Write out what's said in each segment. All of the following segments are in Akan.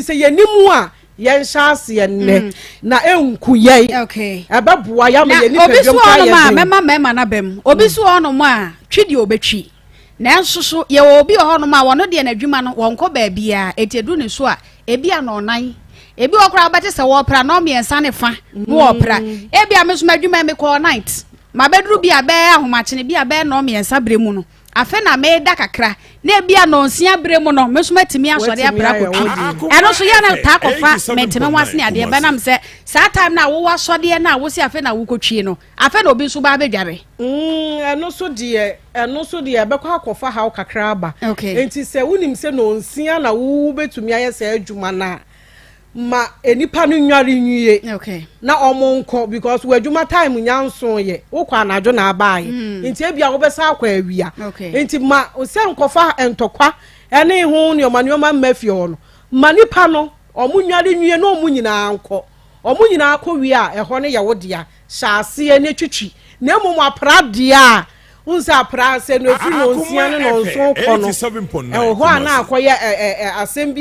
say yenimu a yen shase enne na enku ye okay ababoa ya me yeni pedwom ka ye mema na bem obi so onom a twidi obetwi na nsoso ye obi ohonom a wono de na adwuma no wonko ba bia etiedu ne so a ebi anonan ebi okra bate se wo pra no miensa ne fa wo pra ebi ameso madwuma me call night mabedru bia be ahomachene bia be no miensa bremu no afe na me da kakra na bia no nsia bremu no meso matimi asore abra kotwi eno so ya na ta kofa meteme wase ne ade be nam se sa time na wo wasode na wo si afe na wo kotwi no afe na obi so ba bedware eno so de be kwa kofa ha kakra ba enti se wonim se no nsia na wo betumi ayese adwuma na ma enipa no nware nwie na omonko because we adwuma time nyanso ye wo kwa anajo na abaye enti ebia wo besa akwa awia enti ma se nkofa entokwa ene hu ne omanioma mafie ho no ma nipa no omunware nwie na omunyina anko omunyina akọ wi a eho ne ye wo dia shaase ne twitwi na emu aprade a unsa prase no fi no nsia no nso kono ho ana akoye asem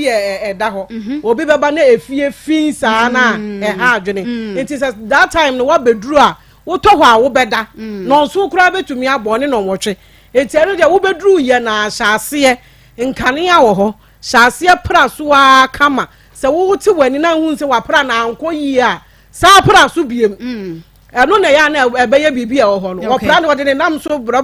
da ho obi beba na efie fin saa na ha adwene it is that time no wa beduru a wo to ho a wo beda no nso kura betumi abone no nwotwe etiare de wo beduru ye na shaase nkane a wo ho shaase praso a kama se wo ti wani na hu se wa pra na anko yi a sa praso biem eno na ya na ebeye bibia ho no opra no de nam so bro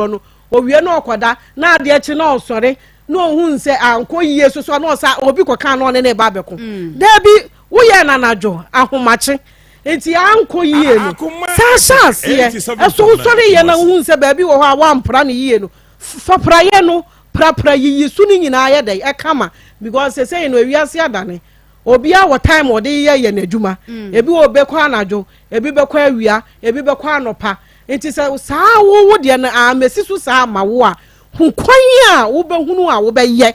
no owie na okoda na ade echi na osore na ohun se anko yie so na osa obi koka na one na ba beko dabi wo ye na najo ahomache enti anko yie no sa se eso sore ye na ohun se ba bi wo ho a wa mpra ne yie no fa pra ye no pra yi su ni nyina ye dai e kama because say no awiase adane obi a what time odi ye na adwuma ebi wo be kwa anajo ebi be kwa awia ebi be kwa anopa enti se saa wo de na amesi so saa ma wo a hu kwan a wo be hunu a wo be ye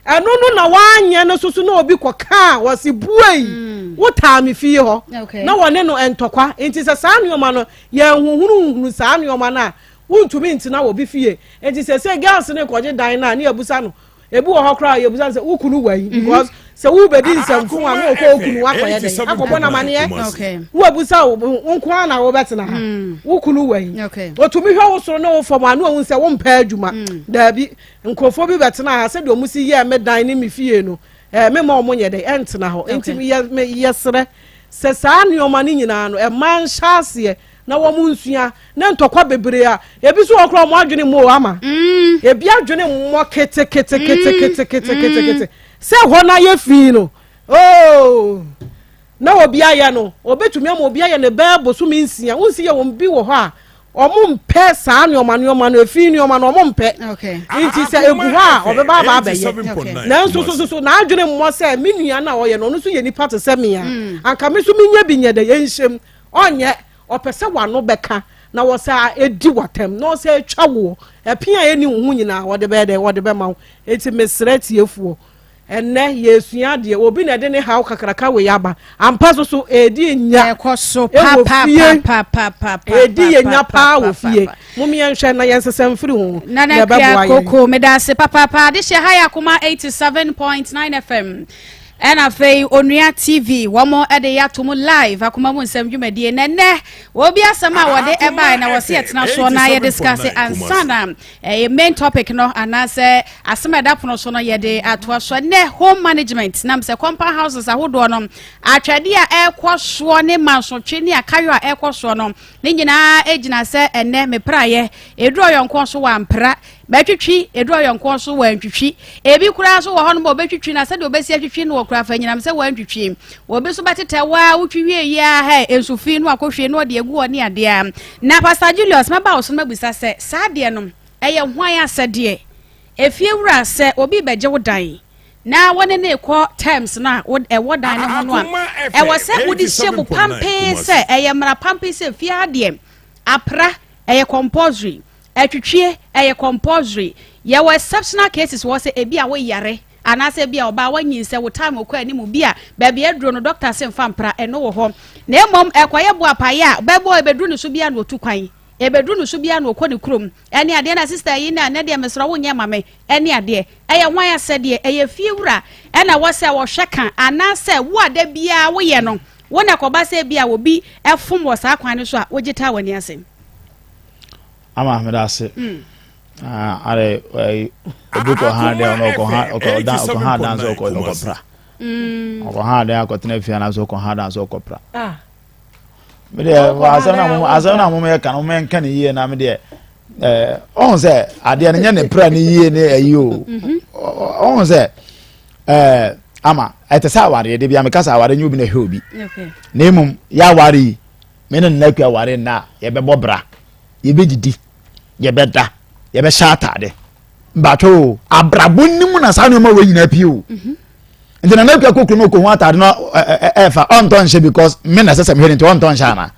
eno no na wanye no so na obi koka wose buai wo ta me fie ho na wone no entokwa enti se saa nioma no ye hunu saa nioma na wuntumi ntina wo bi fie enti se girls ne koje dan na ne abusa no ebi wo hokra ye abusa se ukunu wai because se wo be di nsem fun wa no ko okunu akoye den akobo na mane ye wo abusa wo nko na wo betena ha ukunu wai otumi hwe wo so no wo fom anu ohun se wo mpa adwuma da bi nkofo bi betena ha se de omusi ye me dan ne me fie no me ma omo ye den entena ho enti ye sere se saa ne o mane nyina no e man hyase na wo munsua na ntokwa bebre a ebi so okro mo adwene mo ama ebi adwene mo kete se ho na ye fi no na obi aya no obetumi am obi aya ne ba boso mi nsia wonsi ye won bi wo ho a omo mpe saa ne omane no efi ne omane omo mpe nti se egu ho a obeba ba abaye na so na adwene mo se menua na oye no no so ye nipa to se me a anka me so menya bi nye de ye nhyem onye opese wano beka na wo sa edi watem no se atwa wo epia ye ni hu nyina wo de be ma eti mesreti efuo enne yesua de obi na de ne hawo kakraka we yaba ampa so edi nya ekoso pa edi ye nya pa wo fie mumi enhwe na yensesem firi hu na bia koko medase pa de she haya kuma 87.9 FM ena fei onua TV womo ede yatom live akoma mu nsem dwumadie nene wo bia sama wode eba na wo se etena so na ye discuss ansana main topic no anase asemeda pono so no ye de atwa so ne home management nam se compound houses ahodo no atwade a ekoso ne masotwe ne akayo a ekoso no ne nyina ejina se ene mepraye edu oyonko so wa mpra betwitwi edu oyonko so wa ntwitwi ebi kura so wo ho no bo betwitwi na se de obesi atwitwi no kura fa nyinam se wa ntwitwi wo be so betete wa wutwi ya ha ensufi no akohwe no de egu oni ade a na Pastor Julius maba wo so mabisa se sa de no eye hwan asede efie wura se obi beje wo dan na wone ne ekọ times na ewo dan ne ho no a ewo se wodi hyebu pampe se eye mra pampe se fie ade apra eye compulsory atwitwie eye compulsory ye were exceptional cases wo se ebi a wo yare anase bia oba wanyin se wo time okọ animu bia ba bia edro no doctor se mfa mpra eno wo ho na emom ekoye bo apaye a bebo ebedru ne so bia no otu kwan ebedu no so bia no okɔ ne krom ene ade na sister yi na ne de mesra wo nya mame ene ade eye hwan asede eye fie wura ena wo se wo hweka ana se wo ada bia wo ye no wo na koba se bia wo bi efom wo sa kwan so a wo gita wani ase ama me da se are obuko ha de no ko ha dance ko pra ko ha de akotena fia na so ko ha dance ko pra me de azana mo me ka no me nka ne yie na me de on se ade ne nya ne pra ne yie ne ayo on se ama etesa aware de bia me kasa aware nyu bi na hwe na emum ya aware me ne na kwa aware na ye be bobra ye be didi ye be da ye be shata de mbato abrabo nimu na sa no ma we nyina pio nti na kwa kokru no ko ho atade no efa on ton she because me na sesem here nti on ton sha na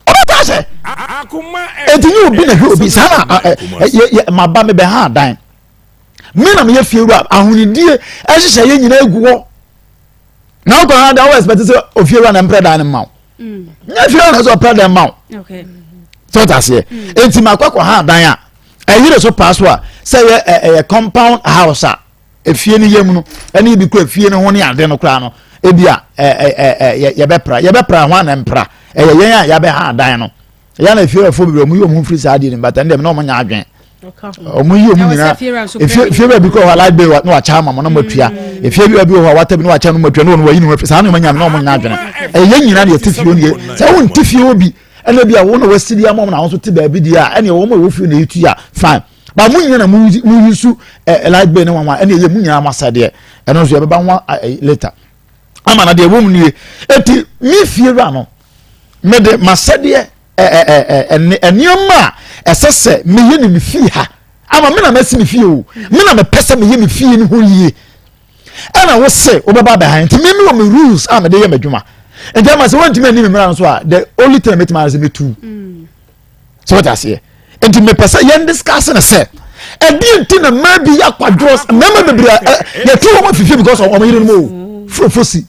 o ta she akoma etinyu bi na hwe obi sa na maba me be ha dan me na me ye fie wura ahunidie ehye ye nyina eguwo na ko ha da we expect say ofie wura na mpre dan ma nya fie wura so mpre dan ma okay so ta se enti makwa ha dan a ehire so pass wa say a compound house a efie ni yem no ene bi kura fie no ho ne ade no kura no ebia ye bepra ho na mpra yen a ya be ha dan no ya na fie afo bi mu yom free sa ade ni bata ndem na omo nya adwen omo yom nyina fie bi ko wa like be no wa cha mama no matua efie bi ho wa tabi no wa cha no matua no wa yi no sa na omo nya na omo nya adwen yen nyina na tifie no ye sa won tifie obi ene bia wo no wasidi amom na wo so te ba bi dia ene wo mo wo fie na yitu ya fine ba mu nyina mu yusu like be ne wanwa ene ye mu nyina masade eno so ye beba nwa later ama na de wo mu nie eti mi fie ra no me de masade enioma esese me ye ni mi fie ha ama me na masi mi fie o me na me pese me ye mi fie ni ho yie ana wo se wo beba ba han ti me wo me rules ama de ye madwuma enti ama se wonti me ni me mra so a the only thing me tama se me tu so what I say enti me pesa yen discuss na say edi enti na maybe yakwadros mema bebra ya tu wo fifi because of omire no mo frofosi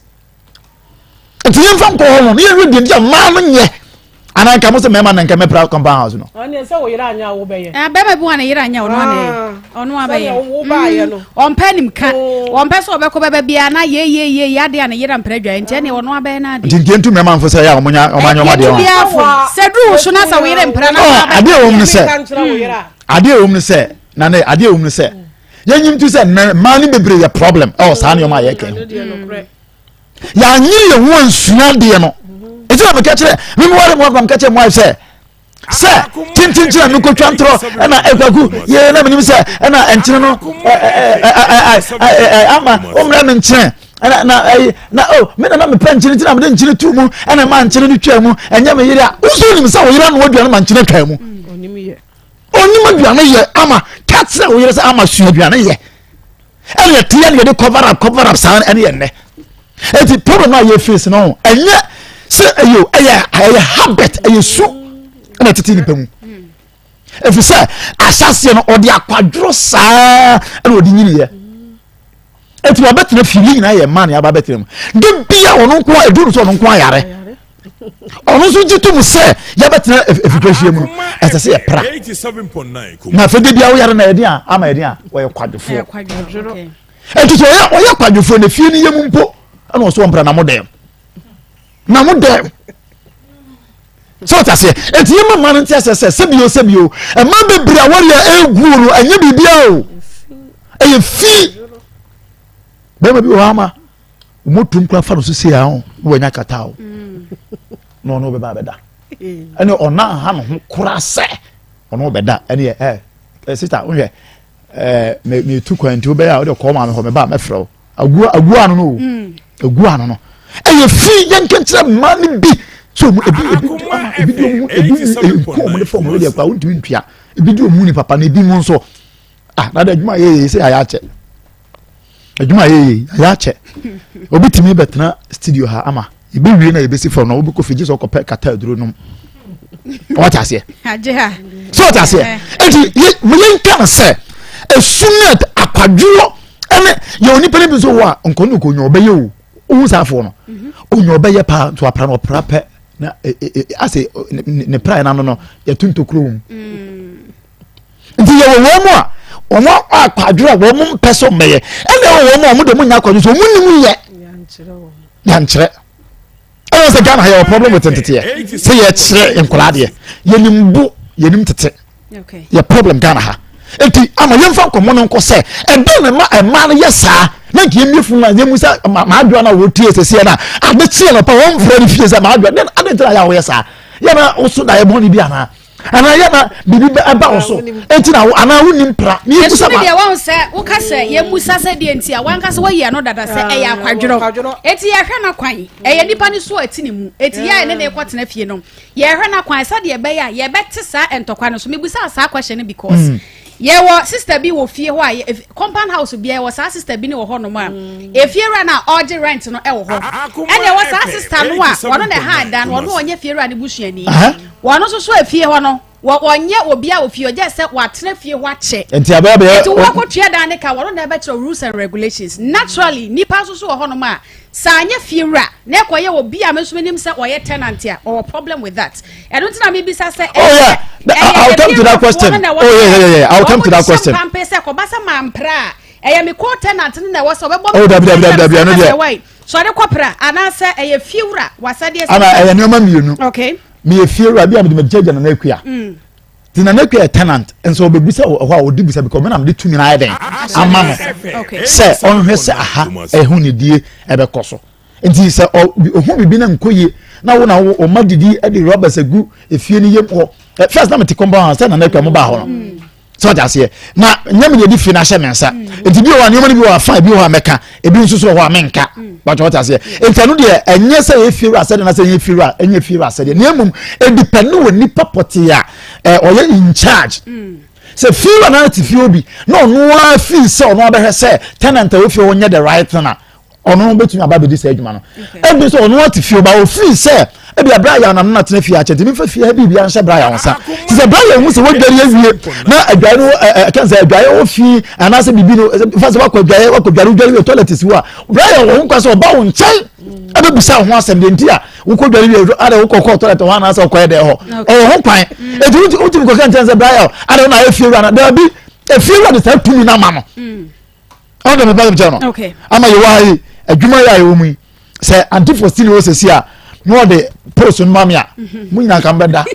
enti yen fam ko ho no yen ready dia ma no nye ana nka mo se mema na nka me pra compound house no oni se wo yira anya wo beye beba bi wana yira anya ono abeye wo ba ye no ompanim ka ompe so obeko beba bia na ye ya de ana yira mpradwa enti ene ono abeye na de enti entu mema mfo se ya omanya de sedru so na sa wo yira mpra na ade o mu se ade o mu se na ne ade o mu se yenyim tu se man ni bebre ya problem sa na yo ma ye ken ya nyi ye ho ansua de no eti na me ka kire me mo ka kire mo say tintinchira me ko twantro na ekwaku ye na me nim say na enchine no ama omra me nchine na me na me panchine tina me nchine tu mu na ma nchine ni twa mu enya me yire a uso nim say wo yire no wadua na ma nchine twa mu onim adua na ye ama katre wo yire say ama su adua na ye ene tie na ye cover up san ene ye ne eti problem na ye face no enye se ayo aya habit ayo su na titi ni pemu efi se asase no odi akwadro saa na odi nyini ye eti wa betre fili na ye man ya ba betre mu de bia wono nko eduru so wono nko ayare onu so jitu mu se ya betre efikahie mu ese se ye pra 87.9 na fe de bia wo yare na ye dia ama ye dia wo ye kwadfo eti so ye kwadfo na fie ni ye mu mpo ana wo so mpra na modem so ta se enti yema man ntia sebio e ma bebria wori eguru anya bibia o e fi be ma bi o ama motum kwa fa no so se ya ho wo nya kata o no be ba beda ene ona ha no ho kura se ono be da ene sister wo hwe me tu kwanti wo be ya wo de ko ma me ho me ba me frɛ agu anu no agu anu no e fi yankentra man bi so ebi ko mo de form we dey kwa won't ntua ebi di omu ni papa na ebi mo nso na da adwuma ye say aya che adwuma ye aya che obi timi betena studio ha ama ebi wie na ebi si form na obi ko fiji so ko pe kata aduro no what I say aje ha so what I say enti mo yenka say esunet akwadwo ene ye oni pe bi so wa nko no ko nyo obeye o sa fo no onyo obeye pa to apra no pra pe na ase ne prayer na no ya tunto krom nti ye wo mu a omo akwadura wo mu peso meye ele wo mu de mu nya kwadu so mu ni mu ye ya nkyere I say Ghana have a problem with entity say ye kyere nkola de ye nimbu ye nim tete okay ye problem Ghana ha enti ama ye mfa komo no nko say e do me ma no ye saa na ki emi fu na ye musa ma adwa na wo tie sese na ade tie no pa won fro ni fie say ma adwa den ade tira ya wo ye saa ye na oso da ye boni bi ana ana ye na bibi aba oso enti na ana wo nim pra ni musa ma ye won say wo ka say ye musa say de enti a wan ka say wo ye no dada say e ya kwadworo enti ye hwe na kwan e ye nipa ni so ati ni mu enti ye ne ne kwotena fie no ye hwe na kwan say de be ya ye bete sa entokwa no so mebusa sa question because ye wo sister bi wo fie ho a compound house bi e wo sa sister bi ni wo ho no ma e fie ra na order rent no e wo ho e de wo sa sister no a wono ne ha dan wono onye fie ra ne busuani wono so so e fie ho no wonye obi a ofie oje se watena fie ho ache enti ababe enti wo kotwe dan ne ka wono na be rules and regulations naturally nipa so so wo ho no ma sa anya fie ra na ekoye obi a meso nim se oye tenant a or problem with that I don't think maybe say I'll come to that question. Yeah. I'll come to that question. Pampese ko basa mampra. Eya me ko tenant na wo so be bo. So de kopra ana se eya fiewura wasade se. Ana eya nyoma mienu. Okay. Me fiewura bi am de mejeje na akua. Ti na akua tenant enso obebisa ho a odi bisa because me na me tumi na ayden. Ama no. Okay. Se onhwe se aha ehu ne die ebe koso. Nti se ohu bibi na nkoye na wo na o madidi e de robbers agu efie ni yem ho first na me ti compound say na akwa mo ba ho no so that say na nyam de di fi na hye mensa nti bi o wa nyam ni bi o fa bi o ha meka e bi nsusu ho amenka but what I say nti no de enye say efie ra say na say efie ra enye efie ra say de na emum e depend wo nipa poti a oye in charge say feel na ti feel bi no no a feel say no be say tenant we feel wonye the right na ono betumi aba be di say adwuma no e bi so ono ati feel ba o feel say e bi Brian na na tena fie a chenti mi fa fie bi bia nhyɛ Brian wonsa ti say Brian hu say wo dware awie na adware no kan say adware wo fie ana say bibi no fa say wakɔ toilet si wa Brian wo nkwa say oba wo nkyɛn e be bisa ho asɛm de ntia wo kɔ dware wie ada wo kɔ toilet ho ana say okɔ de ho ho kwan e ti uti ko kan say Brian ada na e fie na da bi e fie na de say tumi na ma no on de me ba no okay ama ye wa yi adwuma ya wo mu say antifo still wo sesi a no de post mama ya mu nyina kan beda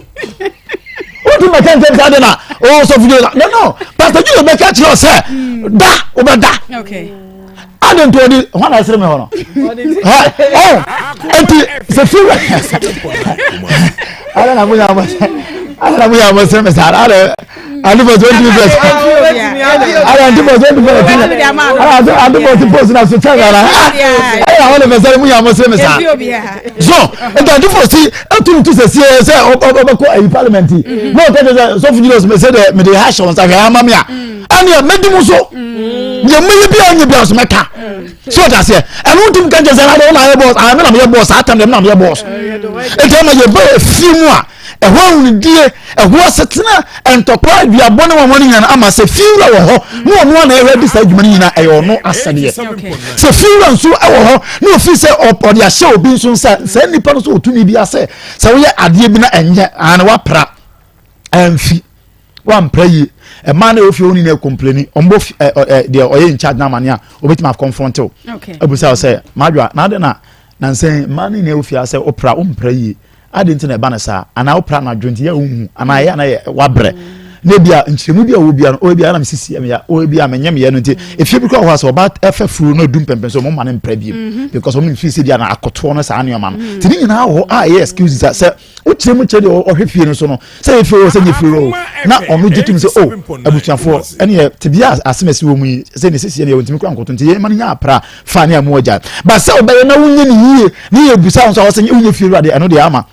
o tu make ntem sa de na o so video no pastor you make catch you say da o beda okay adon to di ho na sere me ho no enti se fi ala na mu ya mo sere me sa ala andi mo 20%. Ala andi mo 20%. Ala andi mo post na so tanga la. Ala wole me sare mu ya mo se me sa. So, andi for si etu tu se se obako ayi parliament. No tell so fujilos me say me dey hash on sa ga mama ya. Ani me di mu so. Ye me bi anya bi so meka. So that say, I want to get say na your boss. I am na your boss. Atam dem na your boss. Ete ma ye ba fi mu a ehwo ndie ehwo setena entokwa bia bone wo moni nyana ama se fiura wo ho no no na ehwe bisa adwuma nyina eyo no asade se fiura nso ewo ho no fi se opodi a hye obi nso se nipa no so otumi bia se wo ye ade bi na enye ana wapra amfi wampra yi e man na ofi oni na complain ombo de oye in charge na mane a obetima confront o abusa say madwa na de na Nsem man na ofi ase opra ompra yi adenti na bana sa ana opra na dwonti ya hu ana ya na wabre na bia nchiremu bia wo bia no o bia na mesisi ya o bia menyem ya no nti efie bi kwa so ba efa furu no dum pempen so mo ma ne mpra bi because mo fi se dia na akoto no sa anyo ma no ti ni nyina ho excuses say o chiremu chede o hwefie no so no say efie o say nyefie o na ono jitum say o abutuafo ene ti bia asemesi wo mu say ne sisi ya wontimi kwa nkoto nti ye ma nya apra fa ne amu oja ba say obaye na wunye ni yie ni ye busa so say unyefie ru ade ano de ama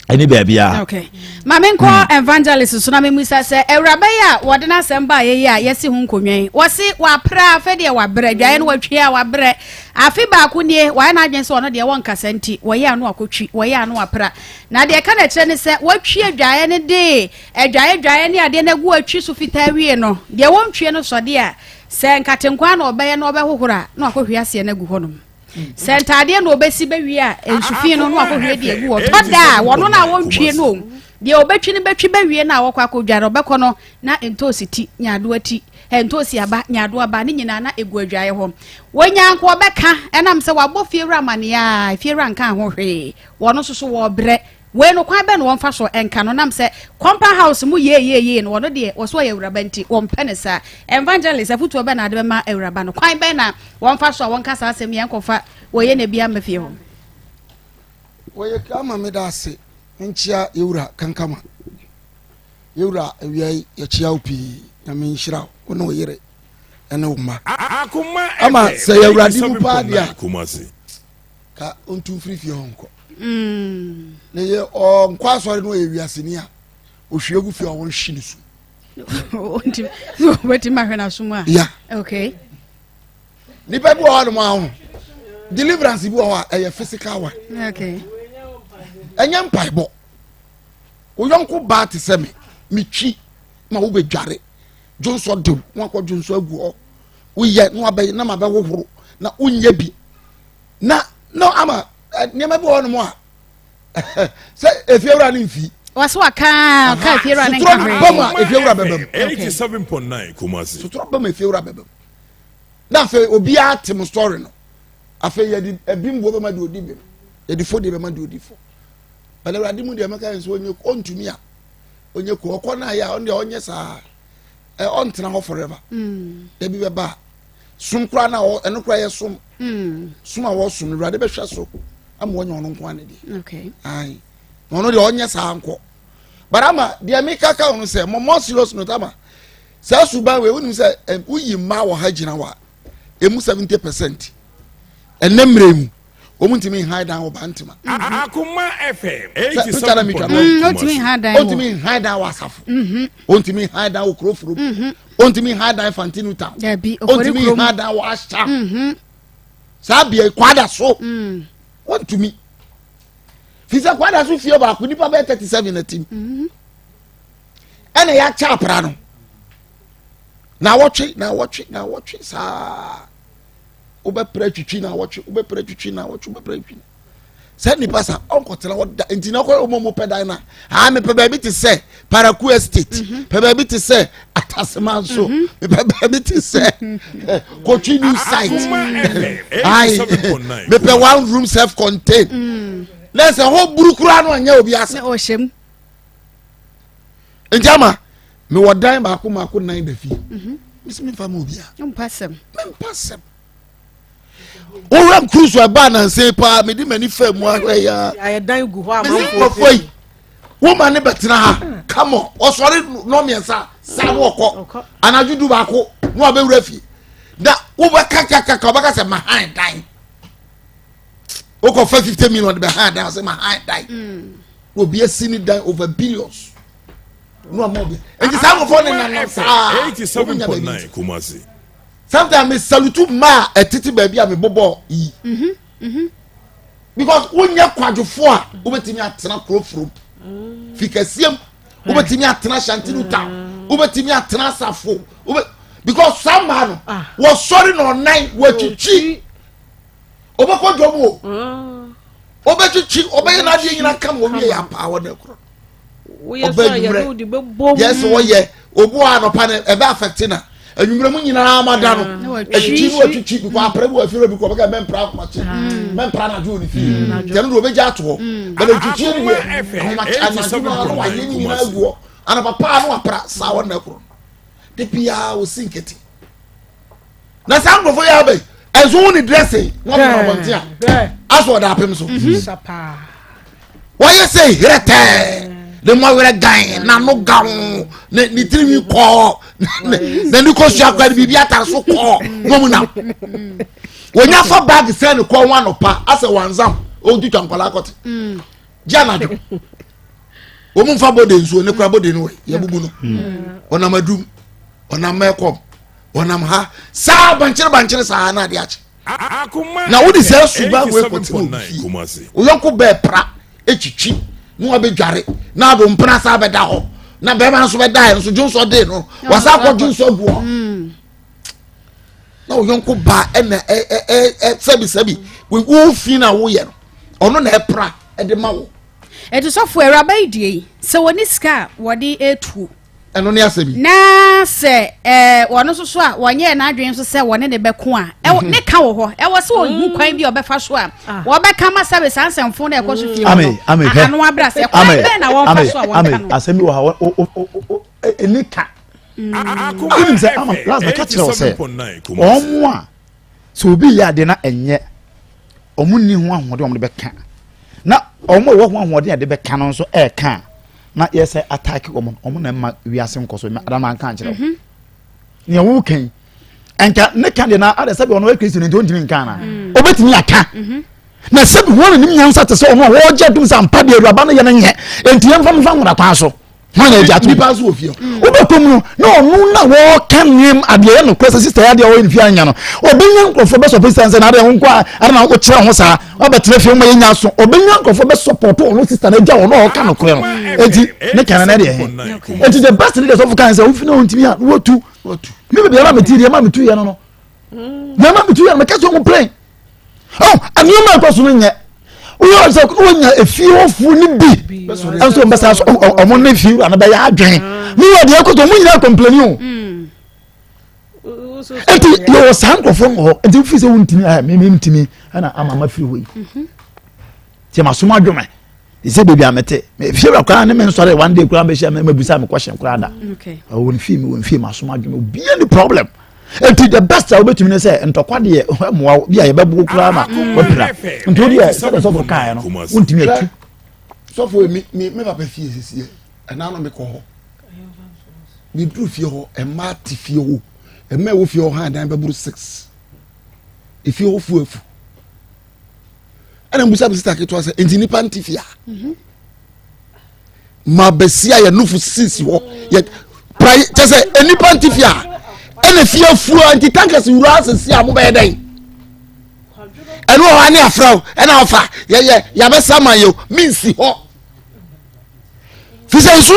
any baby ya okay mamenko evangelist so na memusa se ewrabe ya wode na semba ye ya yesi hu nkonwen wose wa pra fe de wa bre dwan no watwe a wa bre afi ba ko nie wa na adwen se ono de won kasanti wo ya no akotwi wo ya no apra na de ka na kire ne se watwe adwan ne de adwan ne ade na gu atwi so fita wie no de won twe no so de a se nkatenkwa na obaye na obehohora na akohwe ase na gu honom sentade no obesi be wi a ensufin no akohwe de egu wo toda wono na wontwie no de obetwi ne betwi be wi na awokwa akodware obekọ no na entositi nyado ati entosi aba nyado aba ne nyina na egu adwaye ho wonyanko obeka enam se wabọ fiewura mane a fiewura nka ho hwe wono soso wo bre we no kwa be no won fa so enka no nam se compound house mu ye no wono de wo so ye wuraba nti won penesa evangelist afutu obe na de ma ewuraba no kwa be na won fa so won kasa asem ye nkofa wo ye na bia mafie ho wo ye kama me da se nchia ewura kankama ewura awiai ye chia opi na me nhyira wo no yere ene wo ma Akoma ama se ewura di bu pa dia ka ontu frifie ho nko ne ye o nkwa sori no ewiaseni a ohwiegu fi o won hyi su onti weti mahwena suma ya okay ni pe bi o no ho deliverance bi o a physical one okay enya mpaibo wo yonko ba te se me twi ma wo bedware jonso de won akọ jonso agu o wo ye no abai na ma be wohoro na unye bi na no ama niema bi wono mo a se efiewura ni mfi waso aka efiewura ni nka hwe bama efiewura bebem 87.9 Kumasi sutro bama efiewura bebem na fe obi a tem story no afa ye di ebimbo bama di odi bem ye di fodi bama di odi fo bale radi mu de maka nso onye ontumi a onye ko okọ na ya onde onye sa on tena ho forever e bi beba sum kra na eno kra ye sum sum a wo sum rade be hwe so ama onye ono nko ane di okay ai ono de onye sa anko barama de amika ka onu se mo serious no tama sa suba we wonu se uyi ma wo ha gina wa emu 70% enemremu omuntimi hide down obantima Akoma FM 87.9 ontimi hide down ontimi hide down wasafo ontimi hide down okrofuro ontimi hide down fantinu town ontimi hide down washa sabia kwada so ontimi fisa kwada so fie ba ko nipa be 37 na tim ene ya chapra no na watch sa ube pretwitwi na watch ube pretwitwi na watch ube pretwitwi se ni pasa onko tela woda ntina ko omo pedai na ha me pe baby ti se Paraku estate pe baby ti se Atasemanso me pe baby ti se Kochi new site ai me pe one room self contained let's a whole burukura no anya obi ase o shem njama me wodan ba ko mako nan da fi misimi fam obi a mpasem Oram cruise wa ba na nse pa me di mani fa mu ahwe ya aye dan gu ho amanfo woman ne betena ha come on osori no miensa sa wo ko anajudu ba ko no abewura fi da wo ba kaka ba ka se behind dan wo ko 50 million behind dan say behind dan wo be sini dan over billions no more be and sa go for na 87.9 Kumasi sometimes me salute ma etiti baby a me bobo yi because wonya kwadwofo a wobetimi atena krofrom fikasiem wobetimi atena shantinu town wobetimi atena safo because some man was sorry no nine wachichi obeko dwomo obechichi obeye na de nyina kam wo wie ya pa wo na kro wo ye so ya do di bebom yes wo ye obu anopa na ebe affectina enwumre mu nyina amada no echichi wo echichi bi kwa prebu afiro bi kwa beka mempra kwache mempra na jo ni fi dem do obeja to but echichi ni we no wa ye ni nyina aguo ana papa no apra sa wo na kro de bia wo sinketi na sango fo ya be enso ni dressing no na bontia aso da apem so sapa why you say rete the more we gang na no gawo ni trimi ko na ni ko sha kwa bibia tar so ko no mu na wonya fa bag say ni ko wan opa ase wanzam o du twankwala akot jana jo o mu fa bode nso ne kura bode no ye bubu no ona madum ona mekom ona ha sa banchire sa na de ache na wo di say suba we ko Kumasi o yonko be pra echichi no abedware na do mpena sa beda ho na be ma so beda he so junso de no wasa ko junso buo na oyonko ba na sebi we wo fi na wo ye no ono na epra e de ma wo etu sofo eraba idie se woni ska wodi etu eno ne asebi na se wono so a wonye na adwen so se woni ne beko a ne ka wo ho e wo se ohu kwan bi obefa so a wo beka ma sabe sansemfo na ekoso fie ame anu abra se kwan be na wo fa so a wo ka no asemi wo ha enika Akoma say ama last ka kire wo say omo a so obi ya de na enye omo ni ho ahode omo de beka na omo wo ho ahode de beka no so e ka na yes attack omo na ma wiase nkoso adama kan kire ne wo kan enka ne kan de na ada sabe ono Kristo ne ntimi nkan na obetimi aka na sabe won ni nyansa te se ono wo je dum sampa de awuraba no ye na nye enti yemfa mfa ngora kwa so mana eja tu nipa so ofie obekom no onu na wo kan nim ade no kwesa sister ya de wo nfi anya no obenya nkrofo be support sense na ade ho kwa ade na wo kire ho sa obetre fi mo yenya so obenya nkrofo be support onu sister na eja wo no ka no kure no enti ne kan na de enti the best leaders of kan say wo fi na ontimi a wo tu me be bia ma metiri ma metu ye no no na ma metu ye me ka so mo play oh anioma ko so no nye wo so ko nya efi ofu ni bi enso mbesa so omo na fi ana ba ya adwen mi wo de ko to mo nyina complain o enti yo sanko fo ho enti fi se wontimi a me ntimi ana amama fi ho yi ti ma so ma dwome ise bebi amete me fi ra kwa ne me nsore one day kura be sha me mabusa me question kura da okay won fi ma so ma dwome bi any problem enti the best I obetumi ne say ntokwa de moa bi a ye bebu kura na wapira nto de say so for kai no wontimi atu so for me papa fie sisi e na no me ko ho me dru fie ho e ma ti fie ho e ma wo fie ho ha dan beburu 6 e fie ho fu afu ana musa bi sita keto ase enti ni panti fie ma besia ye nufu 6 ho ye prai tese eni panti fie ene fie fu anti tankas wura asesi a mo be den eno ho ani afraw ena ofa ya be sama yo minsi ho fise su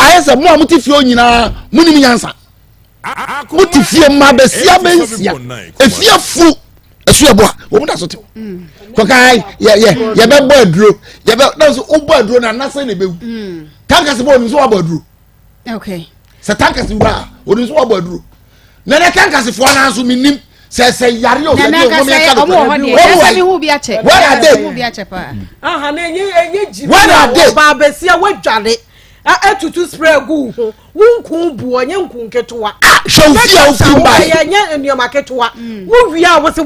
ayese mo amuti fie onyina munim nyansa muti fie ma besia bensia e fie fu esu ebo a wo da so te ko kai ye be bo aduro ye be na so bo aduro na nasa na bewu tankas bo ni so bo aduro okay se tankas wura oni so bo aduro na na tankas fo na so minim se yare o se ni o me ka do o mi hu bi a che where are they hu bi a che pa aha na enye ji where are they ba besia wadware atutu spray gu ho wunku bu onye nku nketewa shofia o fi ba ye nya enioma ketewa wo wi a wo se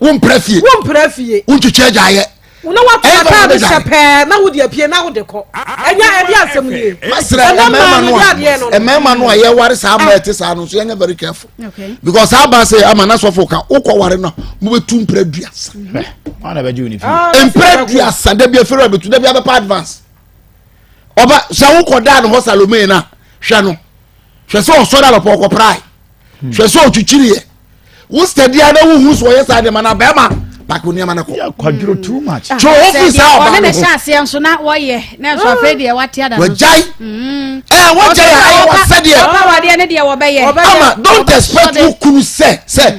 wompra fie untwetwe jaye una watu ata be shepe na wo de apie na wo de ko enya e dia asem nie masra emema no aye ware sa amete sa no so enya very careful okay because aba say ama na so foka ukọ ware no mo betu mpra duasa ana be juni fi mpra duasa de bia fero betu de bia be advance oba sa ukọ da no ho Salome na hwe no hwe so so da lo poko prai hwe so twitwiriye wo steady ana wo hu so yesa de mana be ma bakuni ama na ko ya kwaduro too much so office aba one na chance enso na wo ye na so afedi e wate ada wo jai wo jai ai wo sede oba wade ne de wo be ye ama don't expect who kunu say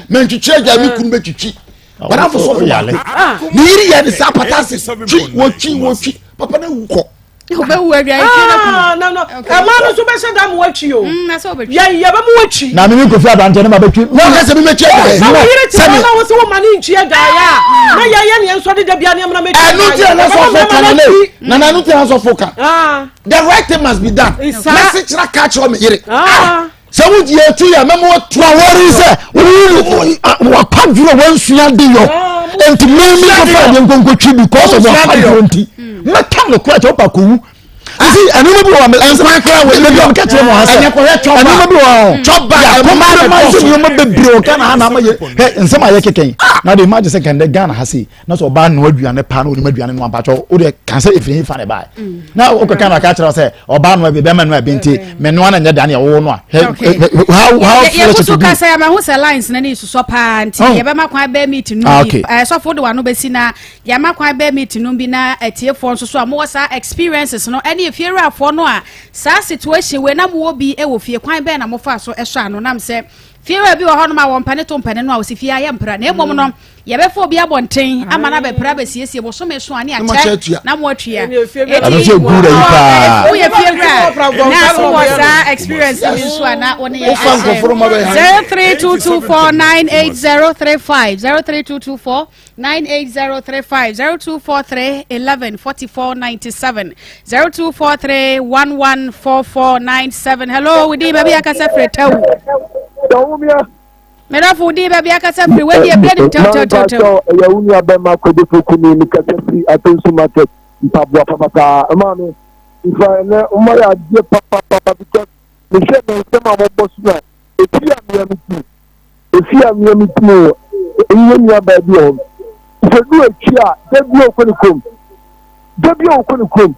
mentwitwe ja mi kunu betwitwi wana fo so yale ni yiri ye de sapatase wo papa na wuko obe wu adwa itwe na no ama no so be se da mo watwi o na so be ye ba mo watwi na me ko fi adante na ba betwi no ka se me mechi na yiri ti na wo se wo mani ntwi ga ya na ye ne enso de da bia ne amna mechi anu ti na so foka na le na anu ti na so foka the right thing must be done message na catch o me yiri se wo di etu ya memo to awori se wo kwaduro wansua de yo enti me ko fa de nkonkotwi because of what kwaduro nti meka no kwa cho pa ko see anuma bi wa me ensa kra we be am catch mo hasa anuma bi wa choba Akoma ma so mo bebre o kana na ma ye ensa ma ye keken na de imagine say kende Ghana hasi na so ba no aduane pa na o ma aduane no ba cho o de kan say efiri fa ne ba na o ko kana ka kira say o ba no be ma no abenti me no na nya dane wo no how ye so ka say ma hu say lines na ni so pa nti ye be ma kwan be meet no bi so fo de wa no be si na ye ma kwan be meet no bi na etie fo so so mo sa experiences no any fiera fo no a sa situation we na mo bi e wo fie kwan be na mo fa so e so ano nam se Fear be a honor one penny to penny no if I am pra ne mom ye be for be abonten ama na be pra be siesie bo so me so ane ache na mo atwa I don't say good pa. We fear na so was experience in so na one ye 0322498035 0322498035 0243 114497 0243114497 hello we dey baby akasa fretaw Mera fudi baby akasa free we dey blend tell ya uni abema ko de fukuni ni kasa free atensu market mpabwa papa mama ifa na umaya je papa because me she me sema mo boss na efia mi mitu enye ni ababi o se du ekia de bi okonikom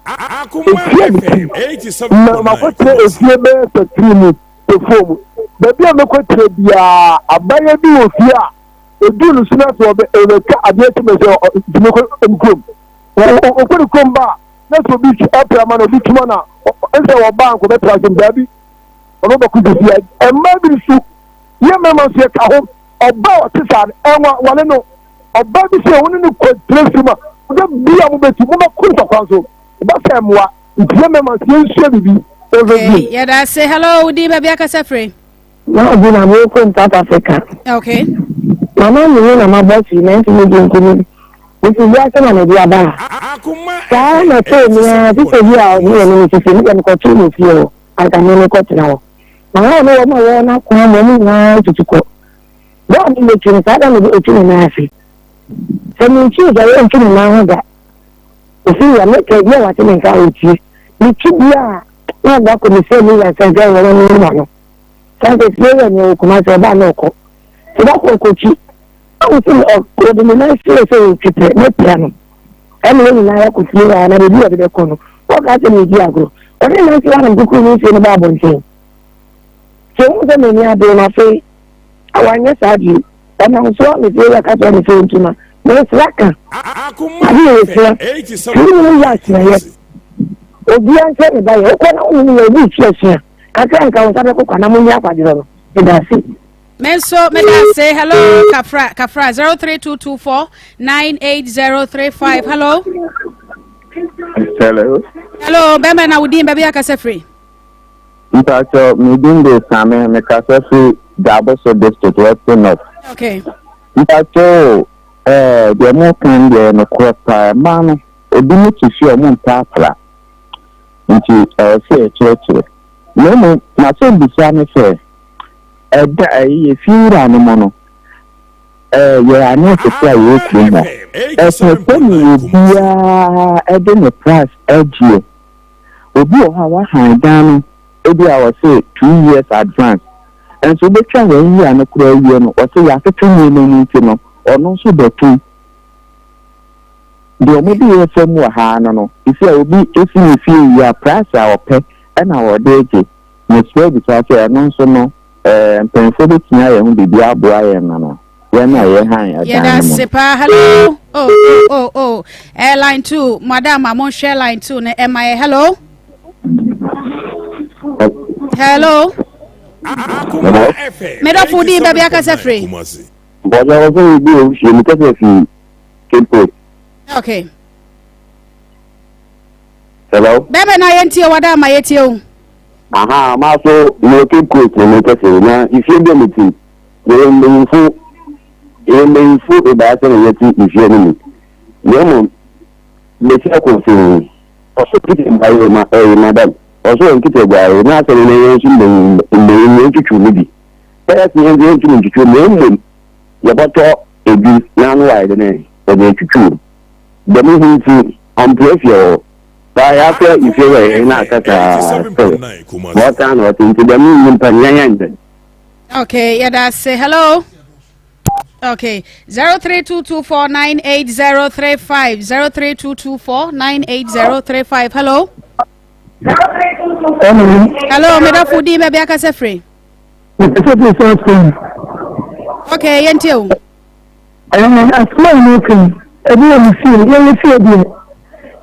Akoma FM 87 ma ko tre efie be se trimi perform baby a me ko tre bia abaya bi ofia edu no suna so be eleka abieti me se okonikom okonikom ba na so bi apia ma no bi tuma na ense wo bank be trasim baby ono ba ku bi e ma bi su ye mema se ka ho oba otisan enwa wale no oba bi se woni ni ko trefuma de bia mo beti mo ba ku so kwanso ba se mwa ye mema se nsie bibi okay yeah that say hello di baby akasa free na bi na mo ko South Africa okay mama mi na ma boss ni nti mo di nkuni nti ya se na me dia ba Akoma ka na to ni a ti se dia ni ni ti se ni ko tu ni fi o aka ni ko tina o na no mo wo na ko mo ni na tutuko ba ni me tin sa da ni otu na afi se mi chi ga yo ntu na ho ga o fi ya me ke dia wa ti nka o ti ni chi bia na ba ko ni se ni ya se ga wo ni na no sa ke se ya ni ko ma se ba na ko se ba ko chi o ti o de na se ti pe me piano emi ni na ya ko ti ya na de bi o de ko no o ga se ni di agro o ni na ti ya na ku ni se ni ba bo ntin so we me ni ado na fe awanye saji ana so me fe ya ka so me fe ntuma me slaka Akoma FM 87 obi an se me ba ye ko na unu ye bi fiasia ka nka won sabe ko kana mo ni akwadiro no e da si Menso me da say hello Kafra 0322498035 hello hello bema na udin baby akasa free Mpacho midinde same mekasefi Daboso district Western North. Okay. Mpacho the mo kan de no kwata man obi mu tisi o mu mpapra. Nti se church. No na so bisa me se da ye fiura no mo no. Ye anu se kwa ye kuma. Se ni bia de no price edge. Obi o ha wa han dan Obi I was say 2 years advance. And so they try when you are not clear, you know, or say you have to train you know, or no so the two. There may be a firm or no. If you will be if you feel your price our pay and our day, Miss Baby, I say, I know so no, Penfold Snare and be a boy no. When I hang, yeah, that's super. Hello. Oh. Airline 2, Madam, I'm on share line 2. Am I hello? Hello. Akoma FM Me do fudi baby akasa free. But I was going to be a Okay. Hello? Bebe na yenti wada ma yeti o. Aha, ma so no keep quick no kase na if you dem it. You may food about yeti if you need. No me say ko say also put in by madam. Also in kite gwa na say na yen in tutu ni bi. Yes yen tutu no ya bato ebi na no wide na e dey tutu. The moving to amplify by after if you were in Akata, what kind of thing to the moving Panyand? Okay, yeah, that's say hello. Okay, 0322498035 0322498035. Hello. Hello, me da fudi baby akase free. Okay, yentio. Asma no ebi o feel bi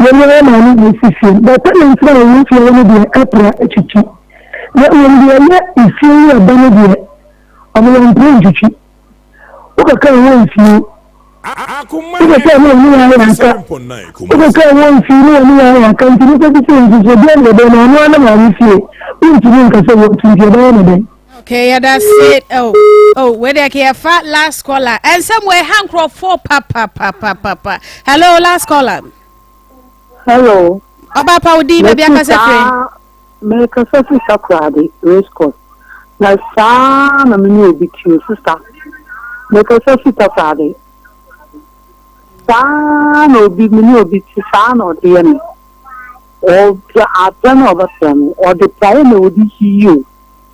ye na ni feel but when you feel ni bi kapra echichi ye ye ye feel ya ba ni bi I'm going to cheat. Okay, come on, you. Akoma Okay, come on, you are a cat. Okay, come on, you are a continue to be saying to the day, no one of you. We to what to Okay, that's it. Oh, where they care fat last caller. And somewhere Hankro 4 papa. Hello, last caller. Hello. Papa Udi, maybe I can say make a surface sakradi, race course. Now, son, I'm new big sister. Make a surface sakradi. Son, or be me, or be son, or the enemy. Or the Adana of them, or the primer would be you.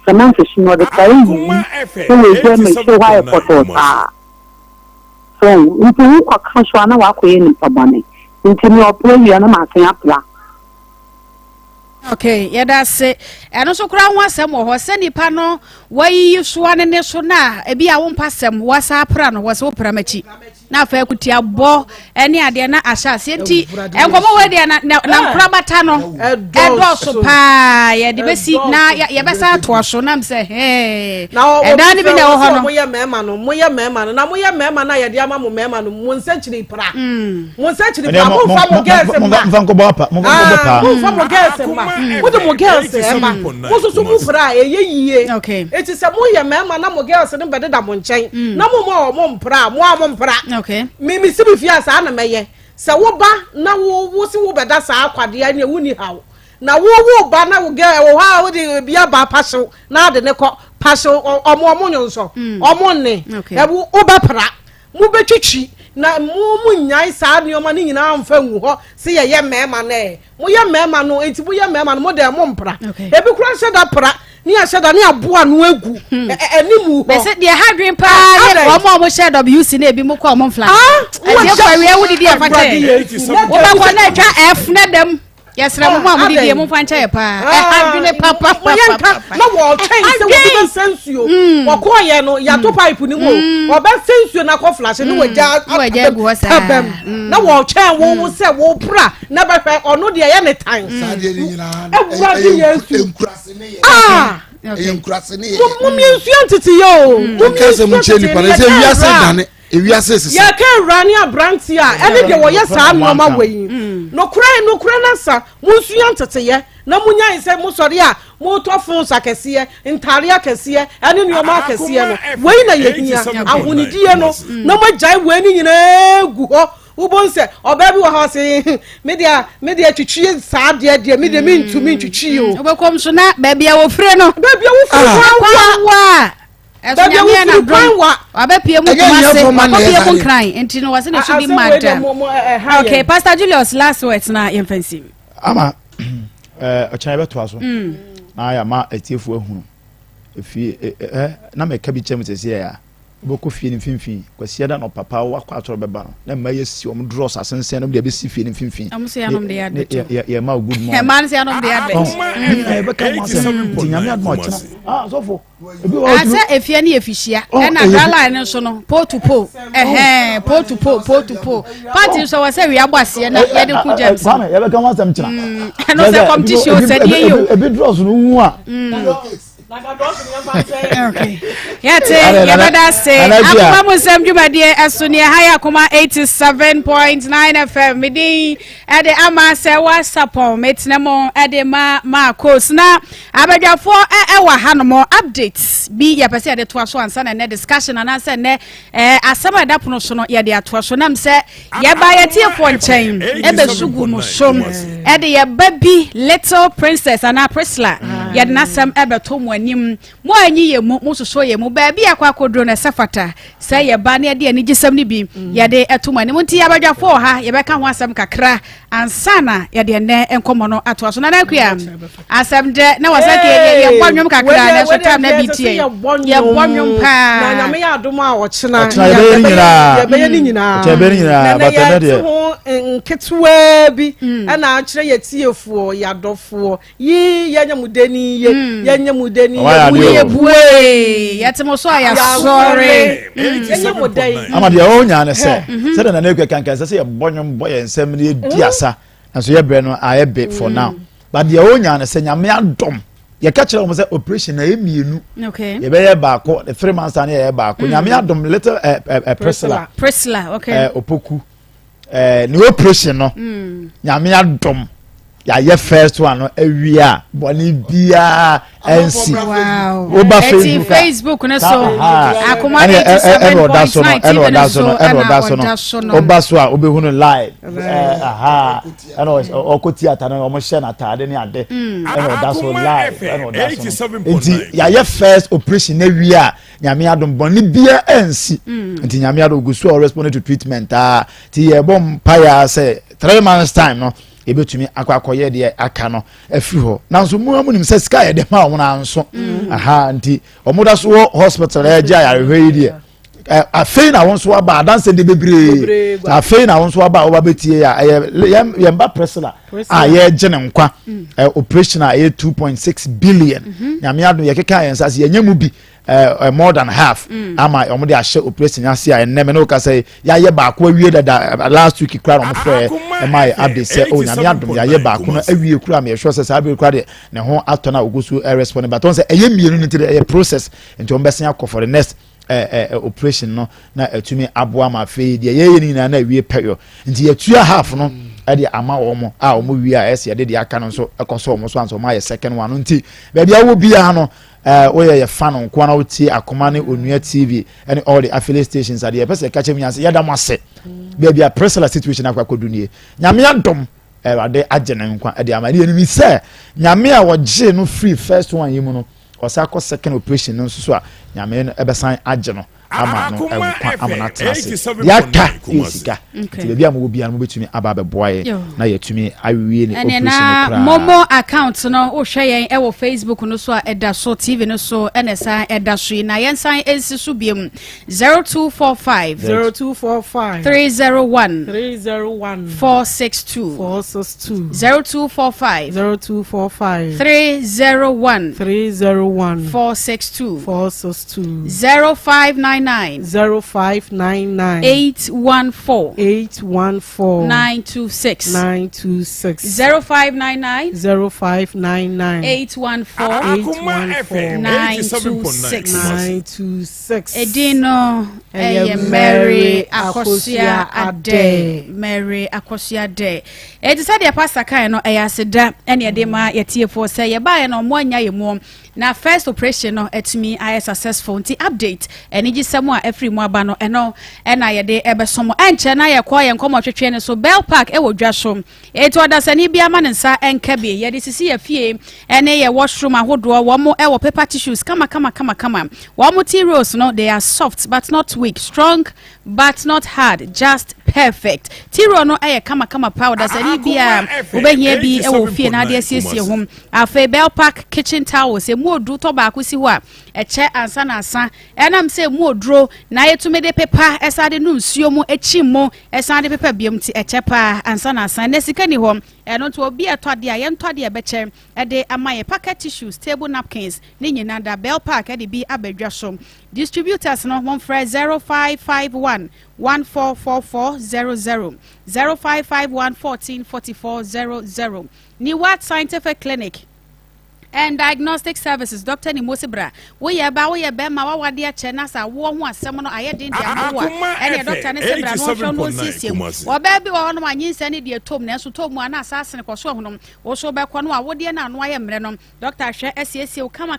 Samantha, she know the primer who is going to show why for so, if you walk a casual walk in for money, into your play, you are not up. Okay, yeah, that's it. And also, crown was some or send it panel. Why you swan and so now? A be I won't pass them. Was our plan was opera machi. Now, fair could you ball any idea? Not a shall see and come away there now. Crabatano, and also pie. Yeah, the best seat now. Yeah, best out to us. So I'm say, hey, now, and I didn't know Moya Memman, and I'm Moya Memman. I had Yamamu Memman, 1 century pra. 1 century pra. What the girls say, also so move ye. Okay, it is a moya mama, no girls and better than one chain. No more mom pra. Okay, Mimi Sibifias Anna Maye. Sawoba, now was over that's our quadia wuni how. Now woo banner will get how would it be about passo, now the neco passo or more money so or money. Okay, Obapra, Mubechichi. Na mumu nyai sa ni o mani nyina amfa nwu ho se ye ye mema na e mo ye mema no enti mo ye mema no mo de mo mpra ebi kura se da pra ni a se da ni aboa no agu animu ho be se de hadwen pa ye mo share WC na ebi mo kwa mo fla e je kwa we wudi di afate wo ba kwa na twa F na dem yes na mo amudi di mo fancha ye pa hadwen papa na wo chen se wo be sensuo wo ko ye no ya to pipe ni wo wo be sensuo na ko flash ni wo ja gu sa na wo chen wo se wo pra na ba fa ono de ye ne tan sa de ni nyina enkurase ne ye enkurase ne ye mo mi nsuo ntete yo mo kase mo cheni pa se wiase dane ewiase sese ya ka rani abranti a ene de wo ye sa noma weyi no kura na sa mo nsuo ntete ye na munya ise mo sori a mo to fun sakese ntare akese ene nioma akese no weyi na ye hia ahunidie no na mo jai we ni nyina gu ho ubonse oba bi wo ha se media twitwie sa de media mintumi twitwi o obekom so na ba bia wo fre no ba bia wo fre wa Babia wo na bron abapie mu kumase abapie mu kran enti no wase na should be mad. Okay, Pastor Julius, last words na yemfansi ama ochan beto aso na ya ma etiefu ehunu efi na meka bi chem sese ya boko fie ni finfin kwasi da no papa wa kwa atoro beba no na ma yesi om dross asensen no de be si fie ni finfin amse ya no de ya ya ma good morning e man se ya no de ya e be ka mo asem tinyame admo china so fo asa efie ni efihia e na gala ni so no po to po po to po party so wase wi abase na ye de ku james ba me ye be ka mo asem china no se competition se die yo e be dross no hu a okay yate yabada say akoma musem dwumadie asonie haya akoma 87.9 FM midi ade ama Serwaa Sarpong metnemo ade ma course na abadwafo wa hanomo updates bi ya pese ade to aso ansa na discussion na ansa ne asama da pono so no ya de ato aso nam se ya ba ya tiefo nchen ebe sugu mu som ade ya baby little princess ana Priscilla ya de nasam ebe to mo anim mo anyi ye mo soso ye mo ba bi akwa akodro na safata se ye ba ne ade ani gisam ni bi ya de eto mo anim nti ya badwafo ha ye beka ho asam kakra ansana ya de ne enkomo no ato aso na nakua asam de na wasake ye bonnwom kakra na so tam na bitie ye bonnwom pa na nyame ya adom a wo chena ya be ni nyina batana de nketwa bi na akire ye tiefo ya dofo yi ya nyamudeni ye nyamudeni ye buwe yatemo so ya sorry ye nyamudeni ama de o nya ne se de na nakua kankan se ye bonnwom boy ensem ne diasa na so ye bre no aye be for now but de o nya ne se nyame adom ye catch them say operation na emienu okay ye be baako the 3 months and ye baako nyame adom little Priscilla okay opoku ni operation no nyame adom ya ye first one no awia boni bia NC wow oba Facebook na so Akoma 87.9 so oba so a obehunu live ana okoti ata na omo share na tade ni ade ana oda so live ana oda so nti ya ye first operation na awia nyame adom boni bia NC nti nyame adom go so respond to treatment ti ye bom paya say 3 months time no ebetumi akwakoye de aka no afiri ho nanso mu amunim se sky e de ma wo na nso nti omoda so hospital eja ya rehwe de afei na wonso aba adanse de bebre afei na wonso aba oba betie ya yemba Priscilla ye gene nkwa operation a 2.6 billion nyame ado ye keka yensa se yenya mu bi more than half ama omode a share operation ase a eneme no ka say ya ye ba ko awie da last week kra no frɛ my update say o nyame adom ya ye ba ko no awie kra me sure say sabe kra de ne ho atɔ na ogusu respond but on say eye mienu no ti process nti on besen akɔ for the next operation no na atumi aboa ma fe de ye ni na awie peyo nti ye 2 half no ade ama omo a omo wi a ese de aka no so ekoso omo so anso ma ye second one nti be bia wo bia no oye fan nko na oti Akoma ne Onua TV and all the affiliate stations ade pese ka chem yanse yada mo ase be bia Priscilla situation akwakodunie nyame adom ade agene nkwa ade ama ne ni se nyame a woje no free first one yimu no osa ko second operation no so a nyame no ebesan age no ama no amana tase yaka isika ti be bia mo bia no betumi aba be boye na yetumi awie ni operation kra momo account no wo hwe yen e wo Facebook no so a eda so TV no so enesa eda so na yen san ensi so biem 0245 301 462 0245 301 462 0599 0599 814 926 0599 814 Edino Mary Akosia Ade Mary Akosia Ade edi said ya pastor kan no eyaseda ene ede ma yetiefo say ye ba no mo anya ye mo na first operation no etimi ay successful nti update eni gisemu a every mo aba no eno ena ye de ebesomo enche na ye kwa ye nkomo twetwe ne so Bell Park e wodwa so eto odasani bia ma ne nsa enkabe ye de sisi ye fie ene ye washroom ahodo wo mo e wo paper tissues kama wo mo tea rolls no they are soft but not weak, strong but not hard, just perfect. Tiro no aye kama powder sani bia obehia bi e wo fie na de asiesie hom afa Bell Park kitchen towels e mu odu to ba akosi ho a eche ansa na asa enam se mu odro na yetume de pepa esade no nsuo mu echimo esade pepa biam ti eche pa ansa na asa na sika ni hom eno to obi etode a ye ntode e beche e de amaye packet tissues, table napkins ni nyina da Bell Park e de bi abadwa so. Distributors no one for 0551 144400 0551 144400 Niwat Scientific Clinic and Diagnostic Services. Dr. Nimosibra. We ya be ma wa de che na sa wo ho asem no aye din dia no wa. And Dr. Nisibra no hwo no sisiem. Wo ba bi wo no anyinsa ne de tom na so tom ana asase ko so ho no. Wo so be ko no a wo de na no aye mre no. Dr. Hwe asiesie kama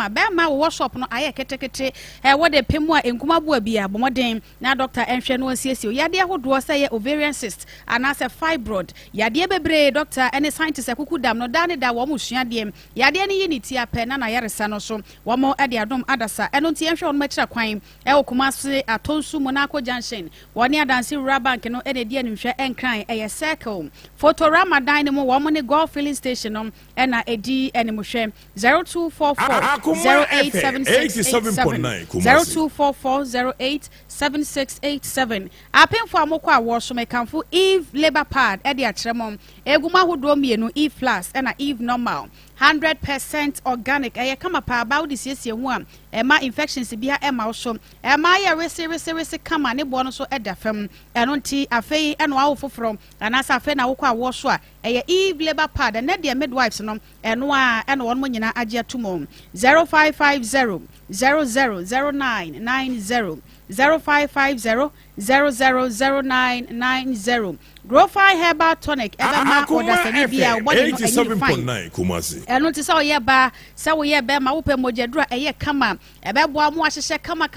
be ma wo shop no aye ketekete wo de pemu a enkuma bo bia bomoden na Dr. Enhwe no asiesie. Ya de ahodo say ye ovarian cyst ana say fibroid. Ya de bebre Dr. any scientist akuku dam no da ne da wo mu sua de ya any unity apena na yaresa no so womo ade adom adasa eno nti enhwe on machira kwan e okumase atonsu Monaco junction woni adansi rural bank no ene die nhwe enkran eye circle photo ramadan ne mo womo ne golf filling station no ena edi ene mo hwe 0244 087687 0244 087687 apemfo amokọ awo so mekanfo Eve labor pad ede atremom eguma hodo mienu Eve plus ena Eve normal 100% organic ɛyɛ kama pa ba wo de siesie ho a ɛma infections bia ɛma wo so ɛma yɛ rese kama ne bo no so ɛda fam ɛno nti afei ɛno awo foforo anasa afei na wokɔ awo so a ɛyɛ Eve labor pad ɛnɛ de midwives no ɛno a ɛno wɔn mo nyina agye atomo 0550 000990 0550 000990 Growfy Herbal Tonic Ebema Odasani Bia body no 87.9 Kumasi eno ti sa oye ba sa wo ye be ma wo pe mojedura eye kama ebeboa mo ahyehye kama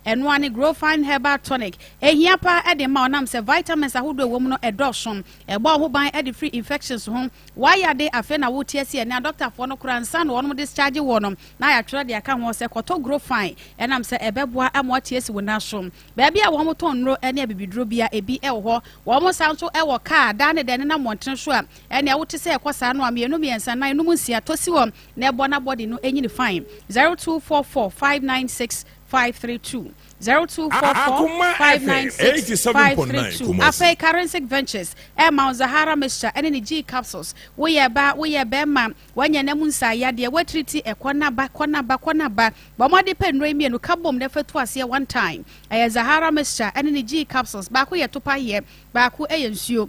eno ani Growfy Herbal Tonic ehia pa e de ma onam se vitamins ahodo wo mu no edoson ebo ho ban e de free infections ho why de afe na wo tie se na doctor fo no kura nsa no wono discharge wo no na ya twerɛ de aka ho se koto Growfy enam se ebeboa amo tie se wo na so ba bia wo mo ton nro ene abibiduro bia ebi e wo ho wɔn sanso ɛwɔ kaa daa ne dɛne na mɔnten so a ɛne ɛwote sɛ ɛkɔ saa no a mmienu mmiɛnsa nan no mu nsia tosi wɔn na ɛbɔ na bɔde no ɛnyini fine 0244 596 532 0244 596 532 afei Currency Ventures Mount Zahara Mixture and the G capsules we are bema when your name ya dear what treaty a kona ba but more depend remi and kabum never twice here one time Zahara Mixture and the G capsules back we are to pay here back who you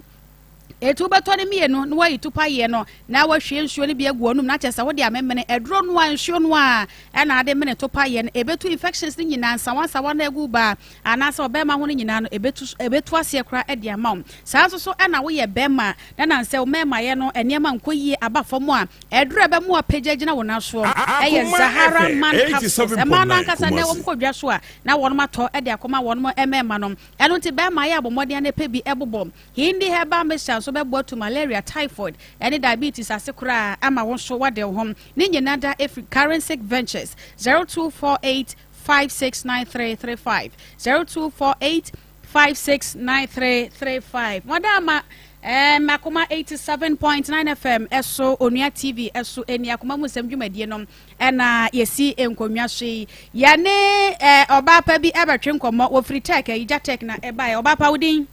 etuba tone mi no no wa itupa ye no na wa hwe nsuo ne bia guonum na kyesa wo de amemene edro no wa nsuo no a na ade mene topa ye no ebetu infections ni nyina nsawansawa na egu ba anasa obema ho ni nyina no ebetu ase kra e de amam saa so na wo ye bema na nse o mema ye no enema nkoyie abafom a edro ebe mu apagagina wo na so eye Zahara man capsules e ma na nkasa na wo mkodwa so a na wono mato e de akoma wono emema no eno nti bema ye abomode na pebi ebobom hindi heba mesha so bebo to malaria, typhoid, any diabetes asekura ama wonso wade hom ni nyinada every Currency Ventures 0248 569335 0248 569335 madama Akoma 87.9 FM eso Onua TV eso eni Akoma musem dwumadie nom na yesi enkonwa hwe yane oba pa bi ebetwe nkomo wo free tech ija tech na eba oba pa wudin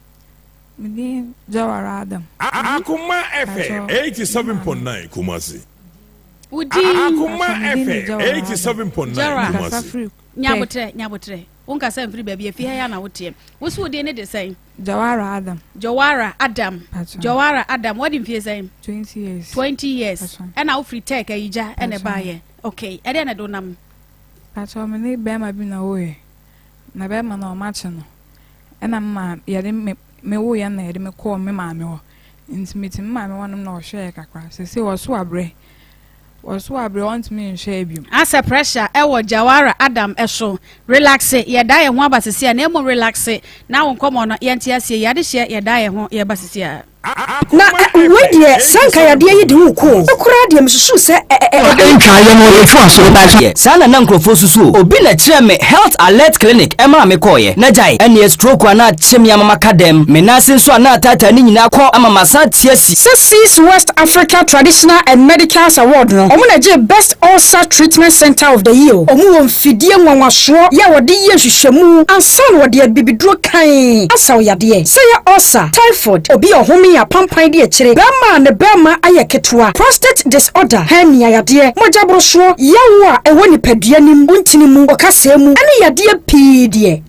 Mini Jawara Adam. Akoma FM 87.9 Kumasi. Udi Akoma FM 87.9 Kumasi. Nyabotre. Unka say free baby efi ya na wotie. Wo so odi ne de say Jawara Adam. Jawara Adam. What in fie say 20 years. 20 years. And now free tech ija and ba ye. Okay. E dey na do nam. Pacho me ne be ma bi na wo ye. Na be ma na o ma che no. E na ma ye de me wo ya na yede me call me maame ho intimate me maame wonom na o hwe kakra se wo so abre want me nhwe bium asa pressure e wo Jawara Adam eso relax ye da ye ho abasese na emo relax na wo nkomo no ye ntia sie ye de hye ye da ye ho ye basese na we die sanka ya de ye de wo ko okura de msusu se entwa ye no efu asoro ba ye sana na nkrofo susu obi na kire me health alert clinic ema me koye na jai ene stroke ana chemia mama kadem me na senso ana tata ni nyina ko ama masa tiasi Six West Africa Traditional and Medicals Award no omo na je best ulcer treatment center of the year omo won fidie nwanwaso ya wode ye hwehwemu ansan wode abibiduro kan asaw yade se ya ulcer typhoid obi ohome ya pampan de akire bema ne bema ayeketwa prostate disorder hernia yade mojabroso yawo a ewo nipadua nim untini mu okasemu ane yade pidie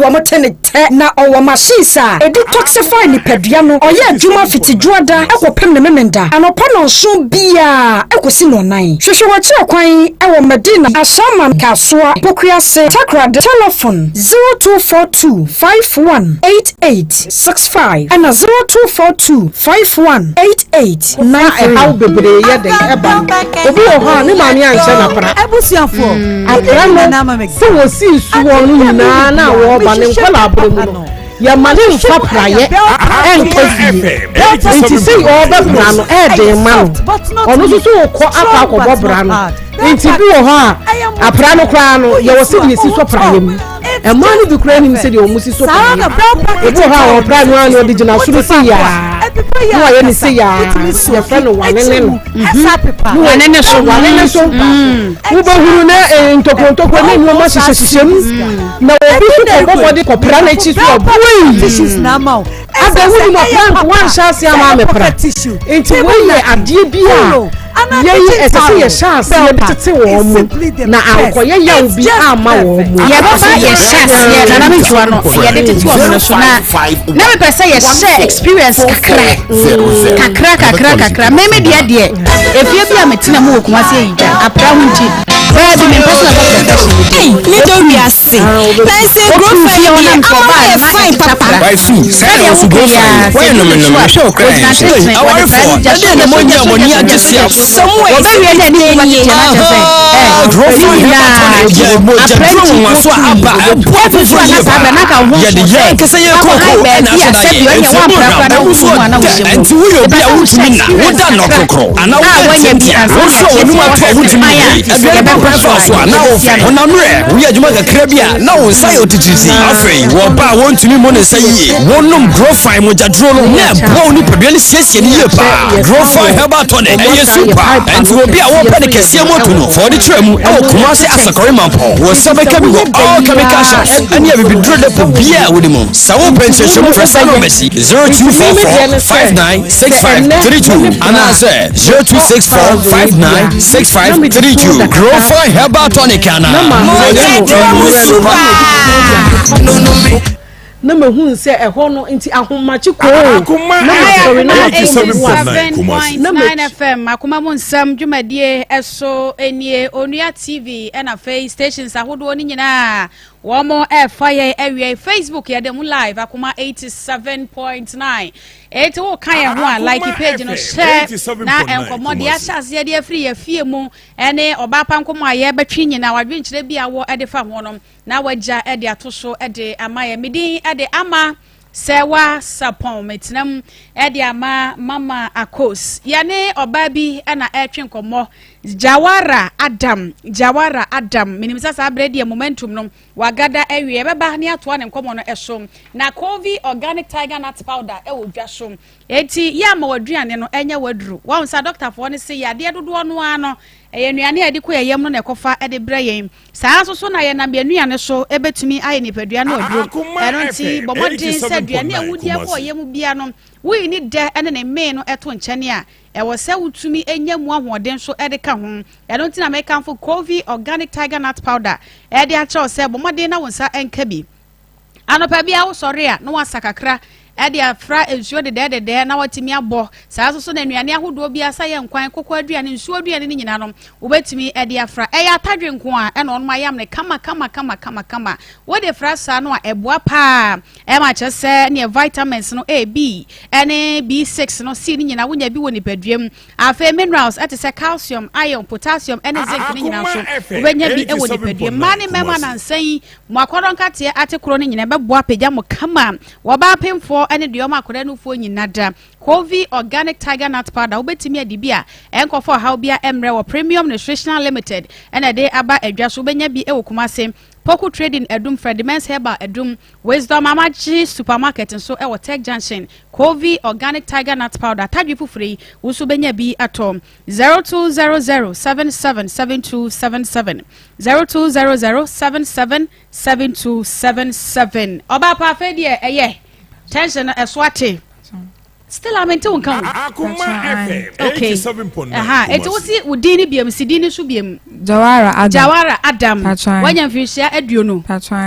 wo motene te na owo machines a detoxify nipadua no oye adwuma fitidwoada ekopem ne memenda anopa no so bia ekosi no nan hwehwe wo kire kwan ewo Medina Ashaman Kasoa Pokuase Takrad telephone 0242 518865 and 0242 5188 how bebre ye de eba obi o ha ni ma mi anse na pra Ebusiafo na ma se wo si su wo no nyina na wo ba ne nkola abro mu no ya mane mfa praye enkofi enti se o ba bra no e de ma no ono so so ko akwa akobọ bra no enti bi wo ha apra no kra no ye wo se ye si so praye mu e ma ni bi kra ni se de o mu si so praye ebi ha o pra no an original so si ya no ye ni se ya ye fra no wanene no wanene so wo ba huru na ntokrontokro na ni o ma hyehyem na obi so ko body ko pra na chi so tissues na ma abewu no prank one chance ama me pra enti wo ye ade bia yeye esese ye chance ye tete wo mu na ankoye ya obi ama wo mu ye baba ye chance ye na me twa no ye de tete wo no so na me pese ye share experience kakra me de efie bi a metina mu okuma se yi apra hunti prayer be me personal profession me don't be ase na say grow fire on am for ba na fine papa by su say you go fire when no show cry I want for dey na money agesi somewhere obe wie na ni ma ti na jese grow fire na mo jadro mo so aba every so na sabe na ka ho ya de ye kese ye koko na so da ye so mo na wo so anti wo yo bia wo timi na wo da no kokro ana wo wo so wo nu ato wo timi ya be so na wo fe ona mre wo ya juma kakra bia na wo sai otitisi afei wo ba wo ntumi mo ne sai yi wo num grow fire mo jadro no na bo ni pedua ni siesie ni ye pa grow fire herbal tonic e ye super anti wo bia wo pa ne kese mo to no for the trem e wo kuma se asakore mampo wo sabe ka bi wo all chemical shops ani ya bi dro de po bia wo ni mo sa wo pension mo fresa no mesi 0244 596532 ana say 0264596532 grow fire herbal tonic ana na mahun se ehọ no nti ahomachi ko na 87.9 FM akoma mo nsam dwumadie eso enie onua TV na face stations ahodo ni nyina womo fire area Facebook ya dem live akoma 87.9 wo kan ye ho a like page no share na enkomo de achase de afri ya fie mu ene obapa nkomo aye betwi nyina wadwe nkyere bia wo de fa ho no na wagya de atoso de amaye midin de ama Serwaa Sarpong metinam de ama mama akos yane obabi na etwe nkomo Jawara Adam minimisa sa bredi momentum no wagada ewie beba ne atoa ne nkomo no esom na COVID organic tiger nut powder wo dwasom enti ya ma waduane no enya waduru wa nsa doctor fo ne se yade dodo no ano enuane ade ko yeyem no ne kofa de breyen saa so na ye na benuane so ebetumi aye nipadua na waduru eno nti bomodin se duane awudi ko yem bia no we ni de ene ne me no eto nkyene a ewo se wutumi enya mu ahoden so ede ka ho eno nti na me kan for COVID organic tiger nut powder ede a cho se bomodin na wonsa enka bi anopa bia wo sori a no wasakakra ede afra ensuo de na watimi abo saa so na nuane ahodo bia sa ye nkwan kokko aduane nsuo aduane ni nyina no wobetimi ede afra eya atadwe nko a ena ono mayam ne kama wo de fra sa no a eboa pa e ma chese ne vitamins no A B ene B6 no C ni nyina wonya bi woni paduam afa minerals ate se calcium iron potassium ene zinc ni nyina so wobenya bi e woni paduam mane mema na nsan mo akodon kate ate kro ni nyina beboa pagya mo kama wo ba pemfo ene dioma akoda no fo nyinada COVID organic tiger nut powder obetimi adibia enkofo how bia emre wo premium nutritional limited ene de aba adwa so benya bi e wokumase Poku trading edum Fredimens Herbal edum Wisdom Amachi supermarket nso e wo Tech Junction COVID organic tiger nut powder tadwi fufuri wusu benya bi atom 0200777277 0200777277 oba pa fe die eye tension eswate still I'm into Akoma FM 87.9 it was udini biam sidini so biam Jawara Adam wanya mfishia aduonu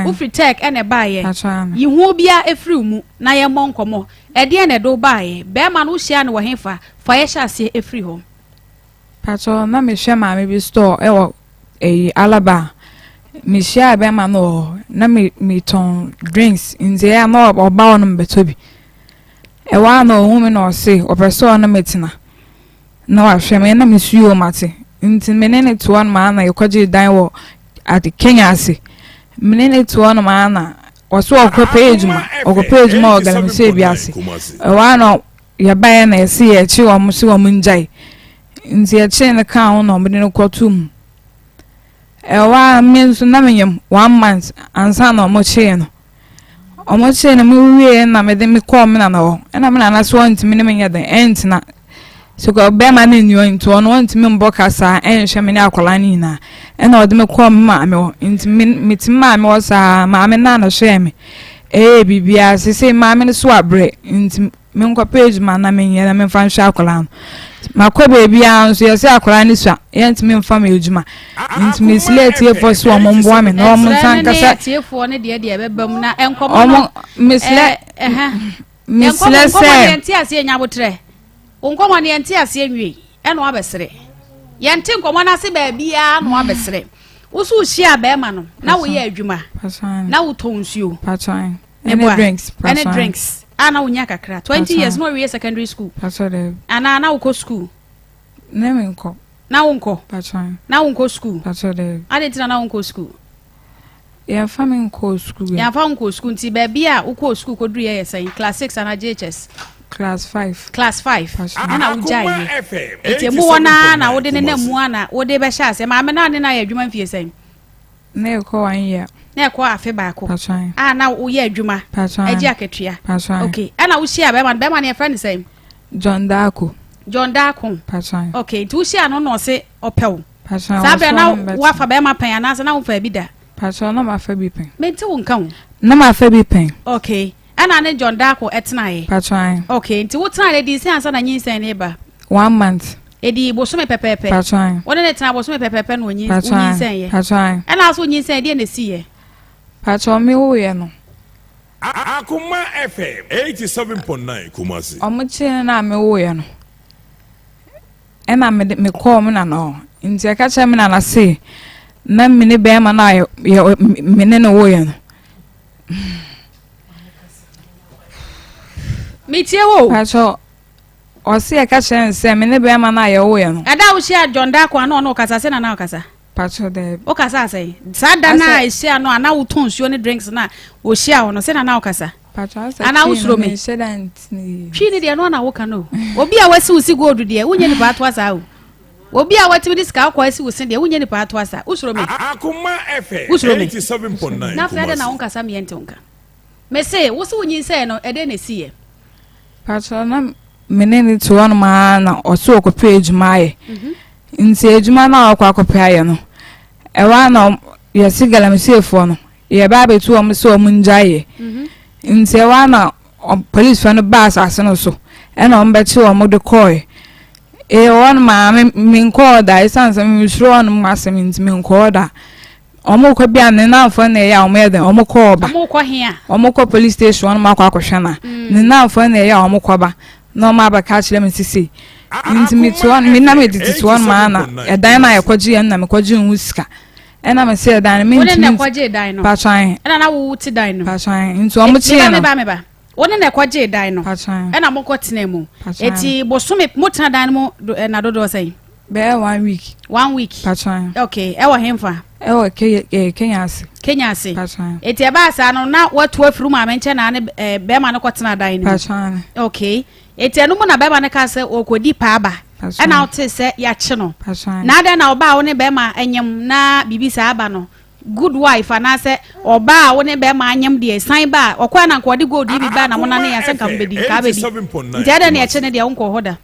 ufri tech ene baye yihu bia efri mu na ye monkomo ede ene do baye be ma no hia ne wo hefa fa ye hyase efri ho pacho na me hwe ma me bi store e wo alaba me hia be ma no na me ton drinks nze ya na oba wono mbetobi ewa na ohun na ose opeso na metina na wa hweme na mesuo mate nti menene to one ma na yekoje dan wo at Kenya ase menene to one ma na oso okopage ma organize bi ase ewa na ya bae na ese ye chi wo mo se wo njai nti ye chi na ka ho na obede no kwatum ewa menso na menyem 1 month ansa na mo chi no omoche na me na me de me call me na no na me na so want me me the end na so go be ma na nyo into on want me mboka sa enhwe me na akola ni na e na ode me call me ma me into me ma me sa ma me na na hwe me bibia se ma me so abre into me nko page man na me nyɛ me fa nhwa akola no makɔ baby a nso yɛ sɛ akola ne sua yɛnt me mfa me adwuma nti me slate e for so ɔmo mboa me na ɔmo san kasa tiefo ne de bɛbam na enkomo ɔmo me slate me slate sɛ yɛnti ase nya botre onkomo ne yɛnti ase nwie ɛno abɛsere yɛnti nkomo na se baby a no abɛsere usu hia be ma no na wo ye adwuma na wo tonsuo any drinks ana wo nya kakra 20 years no we secondary school ana na wo ko school na me nko na wo nko na wo nko school ade tina na wo nko school ya fa me nko school ya fa nko school nti ba bia wo ko school ko duru ye sen class 6 ana JHS class 5 ana ujai eti mu wona na wo de ne mu ana wo de be sha ase ma me na ne na ya adwuma mfie sen na ko wan ya na ko afi ba ko na wo ye adwuma eji aketua okay ana wo shia be ma ne friend sen John Dako okay tu shia no no se opew sabe na wo afa be ma pen ana se na wo fa bi da na ma fa bi pen me nti wo nka wo na ma fa bi pen okay ana ne John Dako etnae okay nti wo tnae di se ansa na nyinsen ne ba 1 month edi bosome pepepe wona ne tna bosome pepepe no nyinsen ye ana so nyinsen de na siye me wo ye no Akoma FM 87.9 Kumasi omuchi na me wo ye no ena me call me na no nti aka cha me na se na me ne be ma na me ne no wo ye no Mitie wo pacho o se ka chen se me ne be ma na ye wo ye no ada wo shia John Dako ana no kasa se na kasa pacho de o kasa se sada na shia no ana wo tonsuo ne drinks na wo shia wo no se na kasa pacho ana wo suro me twi ne de no na wo ka no obi a wasi usi gold de wonye ni pa to asa wo obi a wati bi ska akwa asi usi de wonye ni pa to asa usuro me Akoma FM 87.9 na freda na won kasa me yente wonka me se wo se wonyin se no ede na siye pacho na menene to one ma na oso ko page mai nti ejuma na akwa aye no e wa na ye sigala me sefo no ye ba betu o me so o munjaye nti e wa na police fa no bus aseno so e na o mbechi o mo de koy e one ma me nko da isanse me shro on masem nti me nko da omo ko bia ne na afọ na ya omo eden omo ko ba omo ko hia omo ko police station omo akwa hwena ne na afọ na ya omo ko ba no ma ba ka chile me sisi nti me to on me na me diti to on ma na edan na yakwaji en na me kwaji nwusika ena me se edan me nti wona na kwaji edan no pa twan ena na wo ti dan no pa twan nti omo chi no me ba wona na kwaji edan no pa twan ena mo ko tena mu eti bosome mo tena dan mo na dodo sai be 1 week pa twan okay e wa hemfa e wa Kenya ase pa twan eti e ba asa no na watu afuru ma menche na ne be ma no ko tena dan no pa twan okay eti enu mo na be ma ne ka se okodi pa aba ana ote se ya che no na da na oba wo ne be ma anyem na bibisa aba no good wife ana se oba wo ne be ma anyem de san ba okwa na nkodi gold bi ba na mo na ne ya se kam bedi ka bedi nti ada ne ya che ne de wonko hoda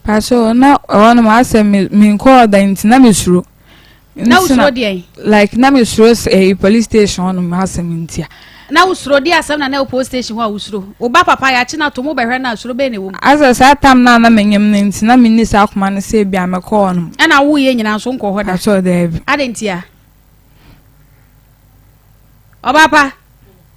paso na one ma se me nko da nti na me suro na usuro de like na me suro police station no ma se me ntia na usuro di asem na police station wa usuro oba papa ya chi na to mo behwe na usuro be ne wo asa sa tam na menyem ne nti na minni sa akoma ne se bia me call no na wo ye nyina so nko hoda so there adentia oba pa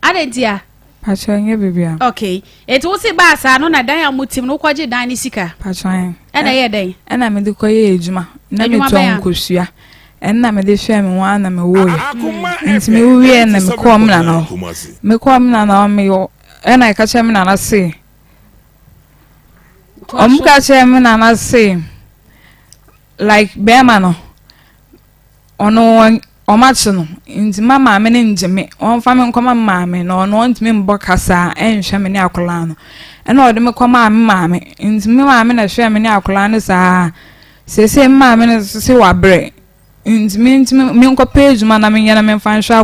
adentia pacho nye bibia okay eti wo se ba asa no na dan amutim no kwaje dan ni sika pacho na ye dan na me de koye ejuma na me to nkosua na me de hwe me wa na me wo ye nti me wie na me kom na no me kom na no me yo na ka che me na na se ka che me na na se like be ma no ono omachi no nti mama me ne njeme on fa me nkoma mama no ono ntime mbo kasa enhwe me ne akola no ena ode me koma mama nti me mama na hwe me ne akola no saa sese mama ne se wabre nti me nko page ma na me nyana me fa nhwe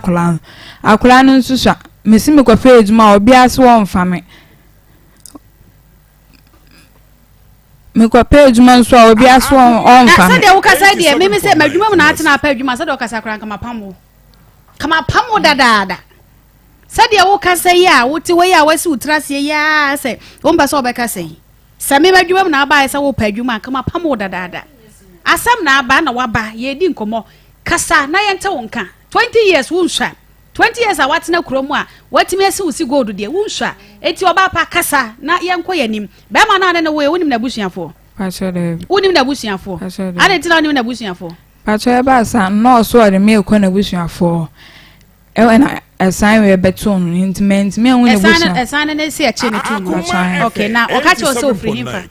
akola no nsusua me si me ko page ma obi ase won fa me me ko page man so obi aso on fa na se de wo kasa de me se madwuma mu na atena pa adwuma se de wo kasa kran kama pamo dada said ya wo kasa ya wo ti we ya wasi utrase ya say wo mba so obeka say same badwuma na aba say wo padwuma kama pamo dadada asam na aba na waba ye di nkomo kasa na ye nte wonka 20 years wo nsha 20 years a watena kromu a watimi asi usi gold de wo nsha eti oba pa kasa na ye nko yanim be ma na na we wonim na busuafo wonim na busuafo ade ti na wonim na busuafo pacho ba sa no so de me ko na busuafo na assign we beton intimate me won busuafo assign na si a che ne tu okay na okache o so free himfa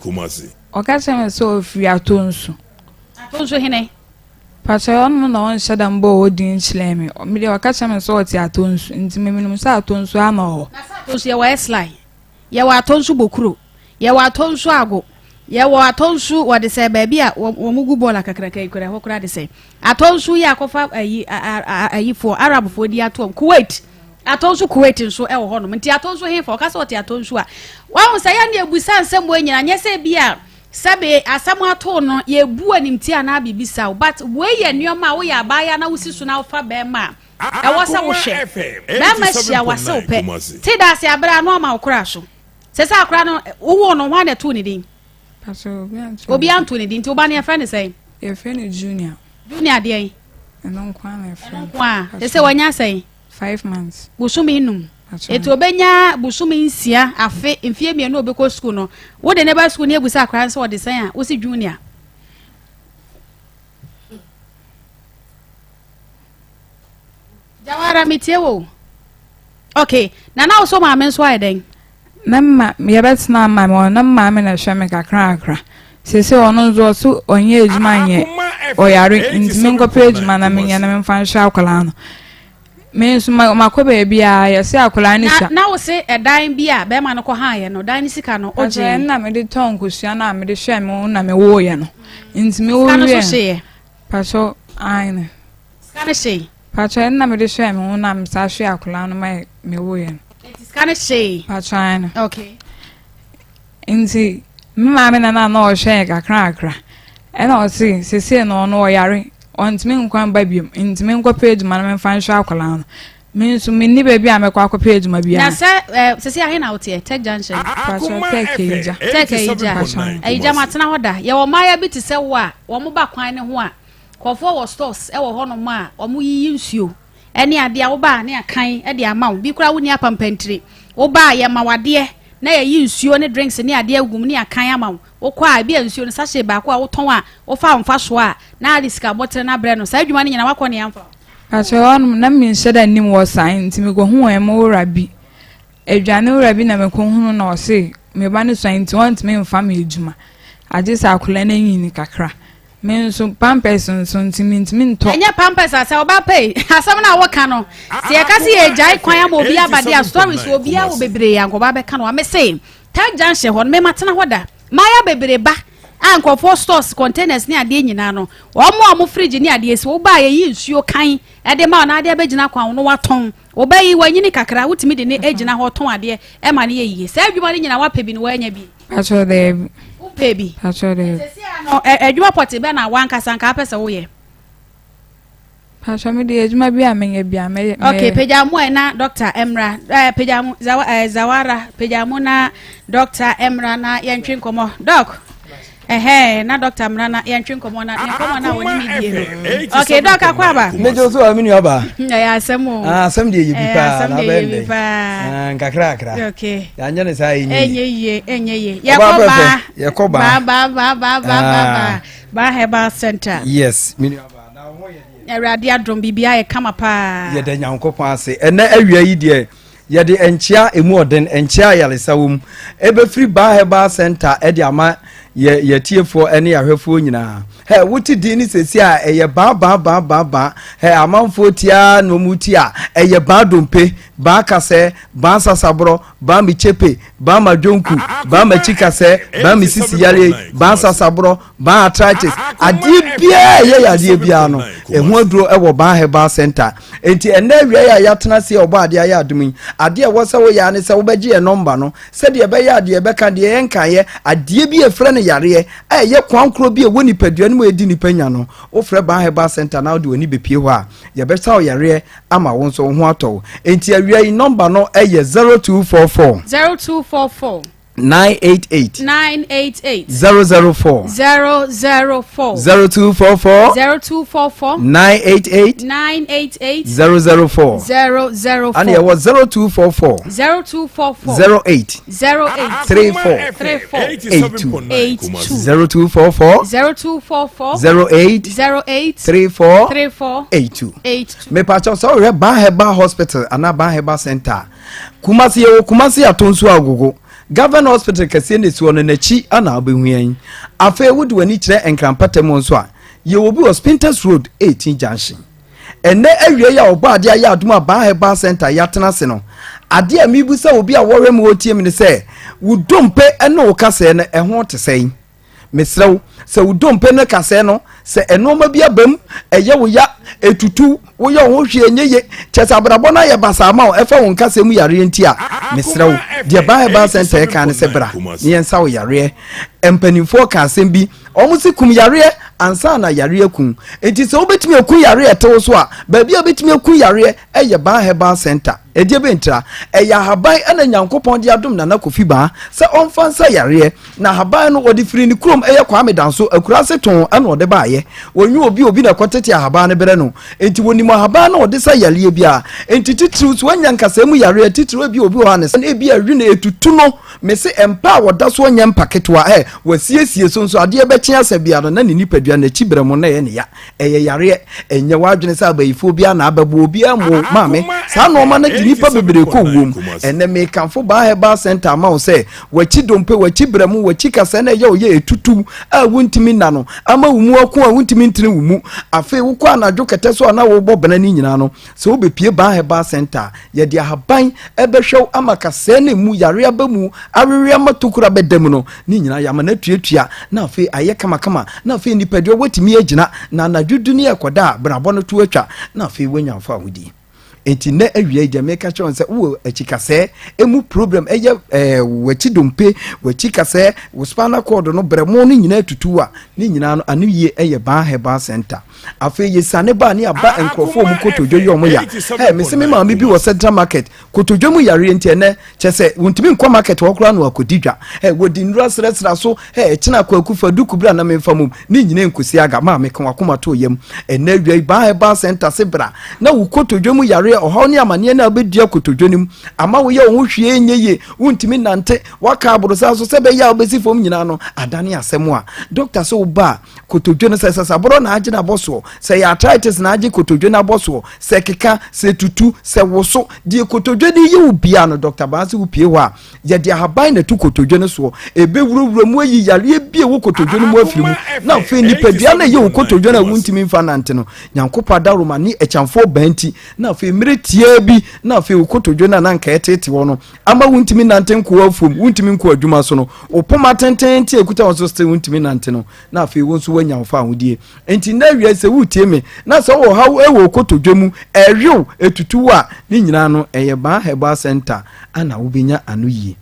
okache me so free atonsu hene pacho on no on shadam bo odin chileme me de okache me so oti atonsu intime minum sa atonsu ama atonsu ye wa slide ye wa atonsu bokuro ye wa atonsu ago ye wa atonsu wo de se baabi a wo mugu bola kakraka ikura ho kura de se atonsu ya kofa ayi for arab for di atom Kuwait atonsu Kuwait nso e wo ho no nti atonsu he for kasa oti atonsu a wa ho se ya na ebusa nsem wo nyina nye se bia sabe asamu ato no ye bu animti ana bibisa but we ye nioma wo ya baya na wusisu na ofa be ma e wo se wo hwe be ma hia wa se ope ti da se abra no ma okura so se sa akura no wo no hwa na to ni din paso obi anto ni din ti oba na ye friend say ye friend junior de ai eno kwa na friend kwa se wanya say 5 months busumi inum eto obenya busumi nsia afe mfie mienu obekọ school no wo de neba school ne ebusa akran se wo de san a wo si junior jawara mitiewo okay na wo so ma men so ayden namma me betina ma me namma me na hweme kakra sese ono zo so onye ejuma nye oyare ntimi nkopɛ ejuma na me nya na me fan hwa akwala no me so makobe bia ya se akwala ni sha na wo se edan bia be ma no ko ha ye no dan ni sika no oje na me de ton kusua na me de hwe me na me wo ye no ntimi wo ye paso aine skane she paso na me de hwe me na me sa hwe akwala no me wo ye no skane she paso aine okay nti mama me na na o hwe kakra ena o si sese no no oyare ontime nkwan ba biom ntime nkwa page man me fan hwa akwala no me nso me ni ba bia me kwa page ma bia na sese ahe na wote tech junction paso tekeja eja matena hoda ye wo maya bi ti se wo a wo mo ba kwan ne ho a kofo wo stores e wo ho no ma wo mo yiyi nsuo ene ade a wo ba ne akan e de ama wo bi kura wo ni apampantire wo ba ye ma wade na ye yi nsuo ne drinks ne ade agum ne akan ama wo kwa bi nsuo ne sachet ba ko a wo ton a wo fa mfa so a na riska botre na bre no sa adwuma ne nyina wakọ ne amfa paso on na mi nsheda nim wo sign ntimi go hu e mo rabi edwane rabi na me ko hu na o se me ba ne sign ti want me mfa me ejuma age sa akula na nyini kakra me nso pampers nso ntimi nto enya pampers asa oba pay asam na wo ka no se ye ka se ye jai kwan am obi abade a stories obi a wo bebre ya ngoba be ka no me say tag junction ho me matena hoda maya bebre ba anko for stores containers ni ade nyina no omo fridge ni ade esi wo ba ye yi nsuo kan e de ma na ade abegina kwan no waton oba yi wanyini kakra wutimi de ne egina ho ton ade e ma ne ye yi sa adwuma ni nyina wa pebi ni wa nya bi paso de pebi paso de no adwuma poti be na wanka sanka pese wo ye paso me de adwuma bi amenye bi ame okay pejamu na Dr. Emra pejamu zawara pejamu na Dr. Emra na yentwe komo doc na Dr. Emra na yentwe komo na woni medie okay doc akwaba mejo so aminu aba ya asemo asem de yibipa na bende nkakra okay ya nya ne sai enye yakoba ba heba center yes minu aba na ho ye radio drum bibia ye kama pa ye de nyankopon ase ena awia yi de ye de enchia emu oden enchia yalesawum ebe free ba heba center e de ama ye tiefo ene yahwefo nyina he wuti di ni sesi a eye ba he amanfo tia no muti a eye ba dompe ba kase ba sasabro ba michepe ba majonku ba machikase ba misisi yale ba sasabro ba atraches ade bia ye yade bia no ehu aduro ewo ba heba center enti ene awia ya yatena se obo ade ya adumi ade wo se wo ya ne se wo beje e number no se de be ya ade be ka de enkan ye ade bi e frɛ ne yare ye kwankro bi e woni padua no edi ni panya no wo frɛ ban heba center na wo de woni bepie hɔ a ye bɛsa wo yare ama wo nso ho atɔ enti awia yi number no ye 0244 988 004 004 0244 988 004 and it was 0244 08 34 0244 08 34 82 me pacho so re ban heba hospital and ban heba center kumasi atonso agogo Governor Hospital kase ne si ono nachi ana obehuan afa wudi wani kire enkrampatem nso a ye obi was Spinters Road 18 junction enne awie ya oba ade ya aduma ban heba center ya tena se no ade amibu se obi a worem wotie mi ne se wudompe ene wo kase ne eho tesei mesrew se wudompe ne kase no se enoma bi abam eye wo ya etutu wo ye wo hwe enyeye chesa abrabo na ye basama o efa won kase mu yare enti a mesrew de ban heba center ka ne se bra ne yensa wo yare empanimfo ka asem bi omusi kum yare ansa na yare kun enti se obetimi akun yare etewo so a ba bia obetimi akun yare eye ban heba center edie bentra eya haban ena nyankopon de adom na kofi ba se onfansa yare na haban no odi firi ni krom eye kwa medanso akura seton ena ode baaye wonyu obi na kwotete haban ne bere no enti wonimo haban na ode sa yare bia enti titru so wanyanka mu yare titru obi ho ne se na bia wi na etutu no me se empa woda so nya mpaketwa wasiesie so ade be kye asabia no na ni nipadua na chibremo na ye ne ya eye yare enye wadwene sa abayifo bia na ababo obi amu maame sa no ma na nipa bebere ko wom ene me kanfo ban heba center ma wo se wachi dompe wachi bremu wachi kasa na ye oye etutu a wuntimi na no ama wumu ako a wuntimi ntine wumu afi wo kwa na dwokete so na wo bobana ni nyina no se wo bepie ban heba center ye dia haban ebehwew ama kasa na mu yare abamu awewe amatokura bedam no ni nyina ya ma na tuatua na afi aye kama na afi nipadua wotimi agina na nadwudu ne yakoda brabo no to atwa na afi wanyamfa wudi enti na awie de make sure say wo achikase emu problem eye wachidompe wachikase wo spinal cord no bremo no nyina tutu a ni nyina no aniwie eye ban heba center afi ye sane ba ni aba enkrofo mu kotodwo yomo ya me se me ma me bi wo central market kotodwo mu yare enti ene chese wontimi nkwa market wo kura no akodidwa wodi nura sresra so china kwa kufa duku bra na memfa mum ni nyina nkosi aga ma me kan wakoma to yam ene awie ban heba center se bra na wo kotodwo mu yare ohaw ni amane na obedua kotodwonim ama wo ye wo hwie enyeye wontimi nante waka aborosa so se be ya obesi fom nyina no adane asem a doctor so ba kotodwo no se saboro na age na boso se ya arthritis na age kotodwo na boso se keka se tutu se woso die kotodwo ni ye ubia no doctor ba se upie ho a ye de haban na tu kotodwo no so ebe wurawura mu ayi yare bie wo kotodwo no mu afiri mu na fe ni padua na ye wo kotodwo na wontimi mfa nante no nyankopa da roma ni echamfo banti na fe tie bi na fe ukotodwo na nka etete wo no ama wuntimi nante nko afom wuntimi nko adwuma so no opoma tenten tie ekuta wo so ste wuntimi nante no na fe wo so wanya fa hodie enti na wi se wutie me na so wo hawo ewo ukotodwo mu ehwew etutu a ni nyina no eye ban heba center ana wo benya anuyi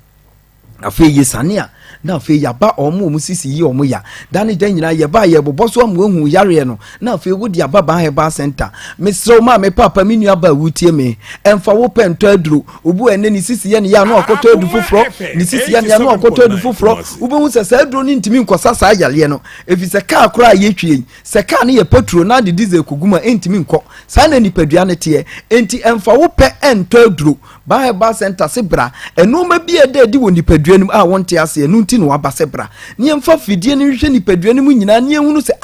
afi yesania na afi yaba omo musisi yi omo ya dani dan nyina yaba ye boboso amu ehu yare no na afi wodi aba ban heba center mesro ma me papa mi nua ba wutie me emfa wo pento aduro obu ene ni sisi ye ne ya no akoto adu foforo ni sisi ye ne ya no akoto adu foforo ubehu se aduro ni ntimi nkosa sa yale no efise ka akora ye twie se ka ne ye petrol na de diesel kuguma entimi nko sa na nipadua ne te enti emfa wo pe ento aduro ban heba center se bra enoma bi ede di wo nipadua nim a wonte ase enu nti no wabase bra ne emfa fidie ne hwe nipadua nim nyina ne ehunu se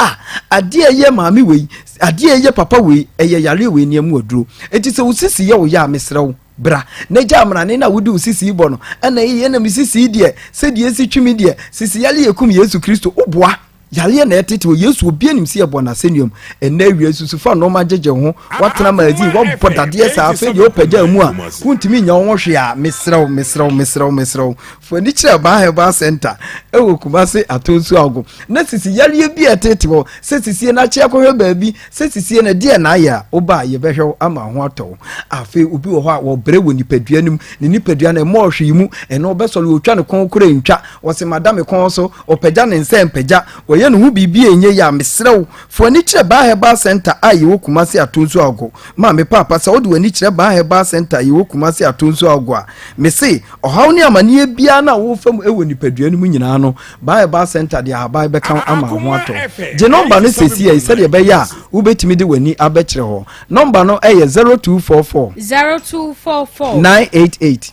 ade eye maami wei ade eye papa wei eye yare wei ne emu aduro enti se usisi ye wo ya mesrew bra ne jamra ne na wudi usisi ibo no ana ye na misisi die se die si twimi die sisi yale yekum Yesu Kristo oboa yale na etete wo yesu obi anim se yebo na senium ena wie susu fa no majeje ho watena mazi wo bodade sa afi de opaja mu a kuntimi nya wo hwe a mesrew fo ni kire ba heba center ewo kumase atonsu ago na sisi yale bi etete wo se sisi na che akohwe baabi se sisi na de na ya oba ye behwe ama ho ato afi obi wo ho a wo bre wo nipadua nim ni nipadua na mo hwe yimu ena obesole wo twa ne kon kure ntwa wo se madame kon so opaja ne nsem paja wo ye no hu bibi enye ya mesrew fo ni kire ba heba center ayi wo kumase atonsu ago ma me papa sa wo de wani kire ba heba center ayi wo kumase atonsu ago a me se ohaw ni amane bia na wo fam ewo nipadua nim nyina no ba heba center de aba be kan ama ho ato je number no sesi e se de be ya wo betimi de wani abekire ho number no eye 0244 988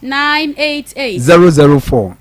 004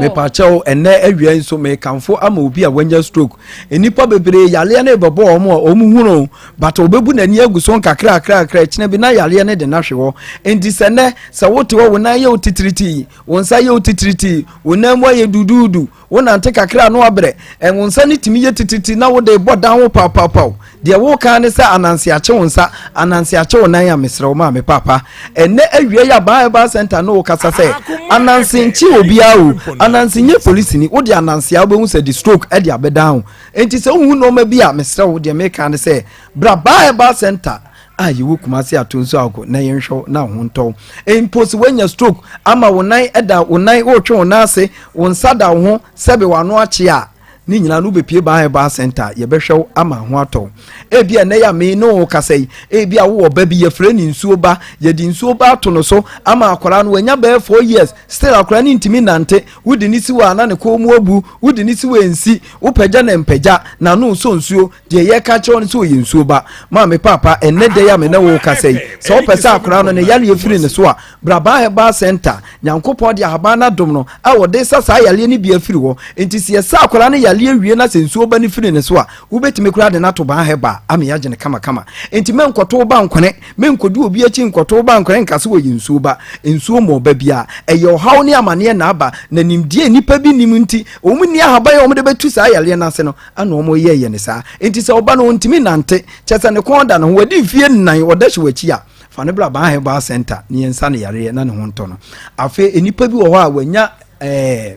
me pa chao ene awia nso me kanfo ama obi a wanya stroke enipa bebre yale na bebo omu hunu but obebu na ni aguso kakra kina bi na yale na de na hwewo enti sene sa wote wo na ye otitriti wonsa ye otitriti wonam ye dududu wona nte kakra no abre wonsa ni timi ye tititi na wo de bodan wo papa de wo kan ne sa anansi ache wonsa anansi ache wonan ya mesrew ma me papa ene awia ya ba center no kasa se anansi nchi obia o anansi nye police ni wo de anansi abehu se di stroke e de abedan enti se hu no ma bia mesrew de me kan se bra ba center ayi wo kumase atonso ago na yenhwo na honto imposi wenya stroke ama wonan eda wonan wo twe wonan ase wonsa da ho sebe wano ache a ni nyina no bepie ba center ye behwew ama ho ato ebia na ya me no kasai ebia wo ba bi ye frɛ ni nsuo ba ye di nsuo ba ato no so ama akora no wanya ba 4 years still akora ni ntimi nante wudi ni siwa na ne ko mu abu wudi ni siwa ensi wo pagya na mpagya na no so nsuo de ye ka kye on so ye nsuo ba ma me papa enne de ya me na wo kasai so wo pesa akora no ne yale efiri ne so a bra ba center nyankopɔ de ahaba na dom no a wo de sasa yale ni bi afiri wo enti se sa akora no yale wie na sensuo ba ni firi ne so a wo betime kura de na to ba heba ame ya gene kama enti men kwoto ba nkone men kodu obi achi nkwoto ba nkone nkase wo yinsuo ba ensuo mo ba bia eyo haw ne amane na aba na nimdie nipa bi nim nti omuni ahaba ye omde betu sa yale na se no ana omo ye ne sa enti se oba no ntimi nante chese ne konda no wadi fie nan odashi wachi a fane bla ba heba center ni ensa ne yare na ne honto no afi enipa bi wo ho a wanya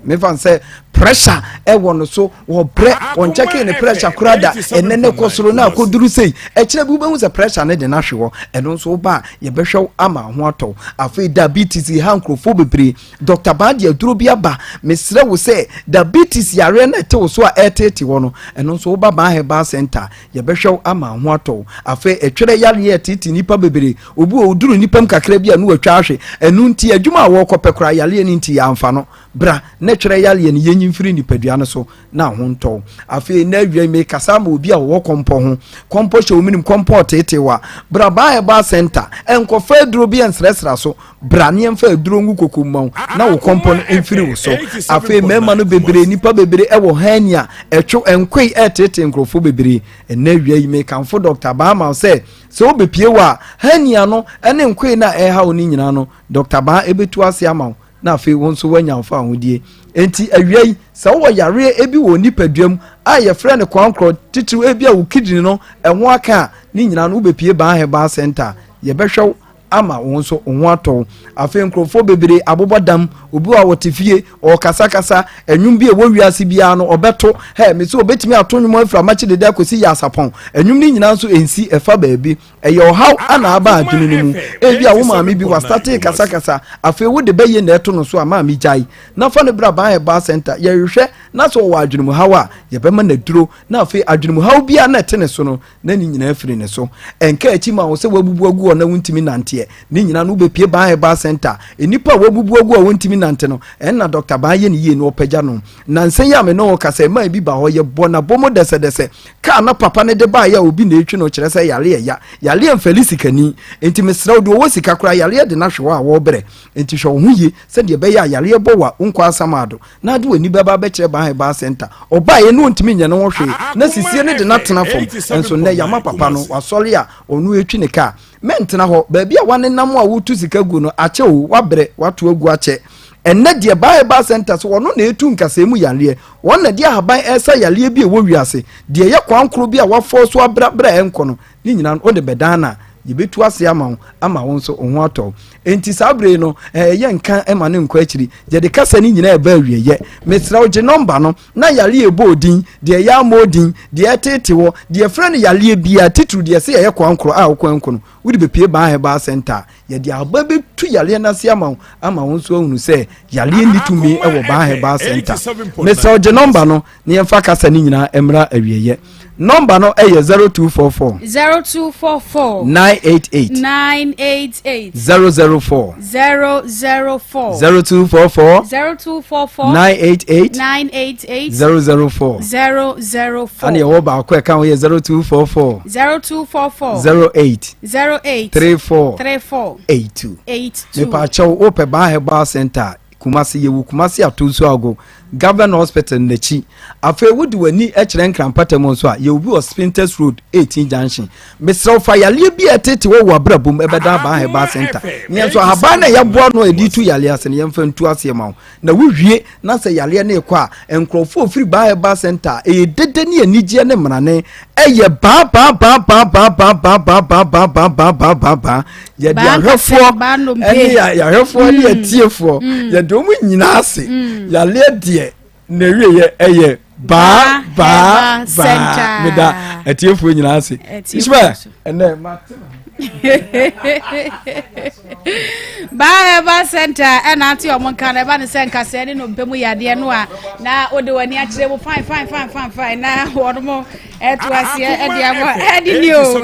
me fan say pressure e wono so wo bre won checking the pressure kurada enene kosoro na akoduru sei e kire bi behu se pressure ne de na hwewo eno so ba ye behwew ama ho ato afi diabetes hankrofo bebre Dr. Badi aduro bi aba mesre wo se diabetes yare na te wo so a etete wono eno so ba ba heba center ye behwew ama ho ato afi etwere yare ye titi nipa bebre obi oduru nipa mkakra bi anu atwa ahwe enu nti adwuma wo kopekra yare ni nti ya amfa no bra na twere yale ne yenyi mfiri ni padua no so na honto afi na awia me kasa ma obi a wo kompo ho kompo hye ominim kompo tetewa bra ba center enko fa duro bi ensresra so bra ne emfa duro ngu kokomma na wo kompo no emfiri wo so afi mema no bebre nipa bebre e wo hania etwo enkwei etete nkrofo bebre na awia me kanfo Dr. Bahama se so obepie wa hania no ene nkwei na ha oni nyina no Dr. Ba ebetu ase ama na afi won so wanya mfa ahodie enti awiai sa wo yare ebi wo nipaduam a ye frɛ ne kwankro titiru ebi a wo kidini no ɛho aka ni nyina no bepie ba heba center ye behwew ama won so ho ato afi nkrofo bebre abobodam obi wa wotifie o kasakasa enwum bi e wo wiase bia no obeto he me so obetimi ato nwum afra machi de da kosi ya Sarpong enwum ni nyina so ensi efa baabi eyo haw ana aba adwunu ni mu ebi a wo maami bi wa start kasakasa afi wo de baye na eto no so ama mi jai na fa ne bra ba heba center ye hwehwe na so wo adwunu mu haw a ye bema na duro na afi adwunu mu haw bia na tene so no na ni nyina afiri ne so enka achi ma wo se wabubu agu na wuntimi nante ni nyina no bepie ba heba center enipa wabubu agu a wuntimi nante no enna Dr. Baye ni ye no opagya no na nsen ya me no kasa ma bi ba ho ye bona bomo dese ka na papa ne de ba ya obi na etwi no kire se yale Felix kani enti mesraw do wo sika kura yale de na hwewa a wo bere enti hwe ho ye se de be ya yale bo wa nkwa asamado na de wani baba be kire ba heba center oba ye no ntimi nya no hwe na sisie ne de na tena fom enso ne yama papa no wasori a onu etwi ne ka mentena ho ba bia wane nam a wotu sika gu no ache wo wabere watu agu ache enne de ba center so wono na etu nkasemu yale won na de ahaban esa yale bi e wo wiase de ye kwankro bi a wafo so abra enko no ni nyina o de bedana yebetu ase ama won so ho ato enti sabre no ye nka ema ne nkwa akiri je de kasa ni nyina e ba wieye mesra oje number no na yale e bodin de ya modin de etete wo de friend yale bia titru de se ye kwankro a kwankro no wudi be pie ba center ye de aba betu yale na se ama won so hunu se yale ni tumi e wo ba center mesra oje number no ne yemfa kasa ni nyina emra awieye number no 0244 988 004 0244 988 004 ani wo ba ko e kan wo 0244 08 34 82 me pa chaw o pe ba center Kumasi yewu Kumasi atunso ago Government Hospital nechi afa wudi wani ekire nkrampata mo so a yewu bi Spinters Road 18 Junction Mr. Fayale bi etete wo abrabum ebeda ba center nyen so haba na yeboa no editu yale ase ne yemfa ntu ase ma na wuhwie na se yale na ekwa enkrofo ofiri ba center e dede ne anigye ne mrane eye ba ye dia hwefo ene ya hwefo ne atiefo ye do mu nyina ase yale die na wiye eye ba center meda atiefo nyina ase isba ene ba center ena ati omonka na ba ne senka se ne no mpemu yade no a na ode wani akire mu fine na wodomo etu ase e dia mo e di ni o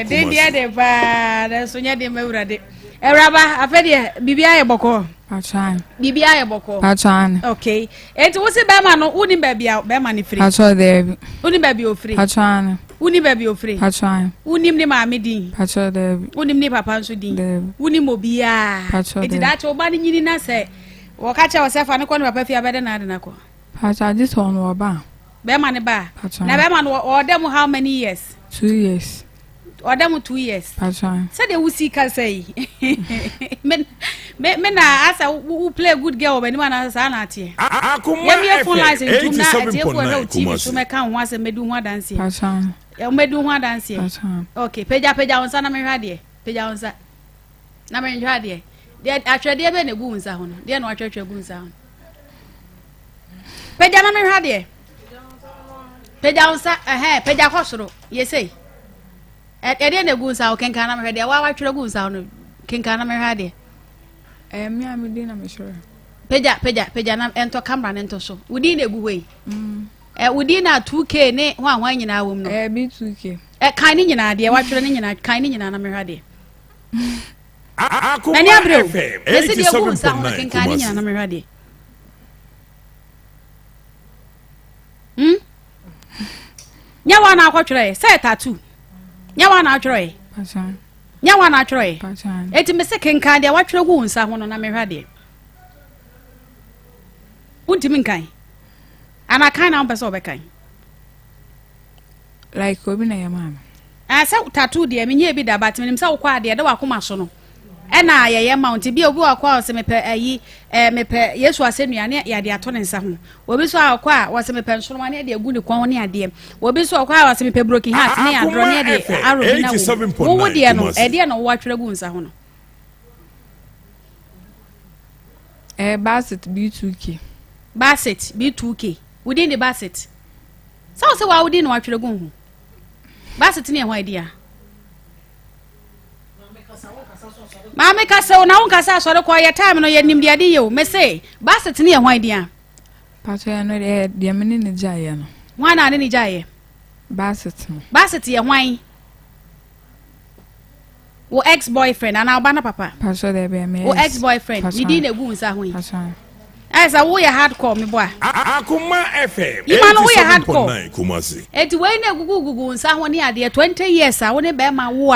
de dia de ba na so nya de mawurade Eraba afede bibia ye boko Pachan bibia ye boko Pachan okay enti wo se be ma no uni ba bia be ma ni free Pachan there uni ba bia o free Pachan uni ba bia o free Pachan uni ni maame din Pachan there uni ni papa nso din uni mo bia enti da che oba ni nyini na se wo ka che wo se fa ne ko ne papa fi abede na ade na ko Pachan this one wo ba be ma ne ba na be ma no order mu how many years 2 years order mu 2 years Pachan said they will see can say men na asa who play a good girl when man asa na tie Akoma me phone license to na tie for no TV 87.9 so me kan ho asa medu ho dance Pachan e medu ho dance Pachan okay peja onsa na me hwade peja onsa na me hwade de atwede be na gu unsa ho no de na atwetwe gu unsa ho peja na me hwade peja onsa peja kwosoro yesei ede na gu unsa ho kenka na me hwade wa twere gu unsa ho no kenka na me hwade me amidi na me sure peja na ento camera na ento so wudi na gu hoi wudi na 2k ne ho nyina awom no bi 2k kan ni nyina de wa twere ni nyina kan ni nyina na me hwade Akoma Nani abreu FM ese de gu unsa ho 87.9 kenka ni nyina na me hwade nyawa na akwatwere say tattoo nyawa na atwere Pachan nyawa na atwere Pachan eti me se kenka de wa twere gu unsa ho no na me hwade untimi nkan ana kan na mpese obekan like obi na yamama asa tattoo de me nye bi da bat me se wo kwa de wa koma so no ena ye mount bi obi wa kwa se mepe ayi mepe Yesu asenuane ya de ato ne nsa ho obi so akwa wa se mepe nsoroma ne de agu ne kwan ne ade obi so akwa wa se mepe broken heart ne adro ne de aro na wo de no e de no wo atwere gu nsa ho no Bassett B2K Bassett B2K within the Bassett so wa within wa atwere gu ho Bassett ne ho idea Mama kasa na unka sa sore ko ya time no ye nim de ade ye me say Bassett ne ho idea Pachan no de meni ne jaye no wana ne ni jaye Bassett ye hwan wo ex boyfriend ana oba na papa Pachan de be me wo ex boyfriend ni di na gu nsa ho Pachan esa wo ya hardcore me boa Akoma FM Imano wo ya hardcore 87.9 Kumasi eti we na gugu nsa ho ne ade 20 years a wo ne be ma wo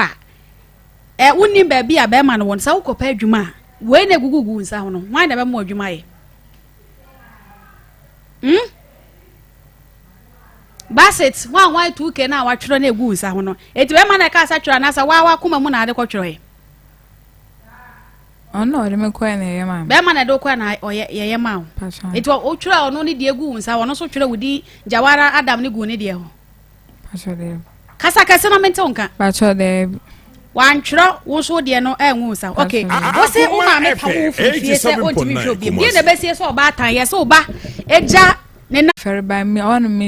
a woni ba bia be ma no won sa wo kopa adwuma we na gugu nsa ho no wan na be ma adwuma ye Bassett wan 2k na wa twero na egu nsa ho no eti be ma na ka sa twero na sa wa kuma mu na ade ko twero ye ɔno ɔde me kɔɛ na ɛyɛ ma bɛrima na ɛde kɔɛ na yɛyɛ ma wo ɛti wotwerɛ ɔno ne deɛ gu nsa ɔno nso twerɛ wodi Jawara Adam ne gu ne deɛ ho kasa kɛse na mente wo nka wantwerɛ wo nso deɛ no ɛnwo nsa okay wo se wo ma me pa wo fifie sɛ ɔntimi hwɛ obi deɛ na bɛsie sɛ ɔba atan yɛ sɛ ɔba ɛgya ne na fɛrɛ ba me ɔno me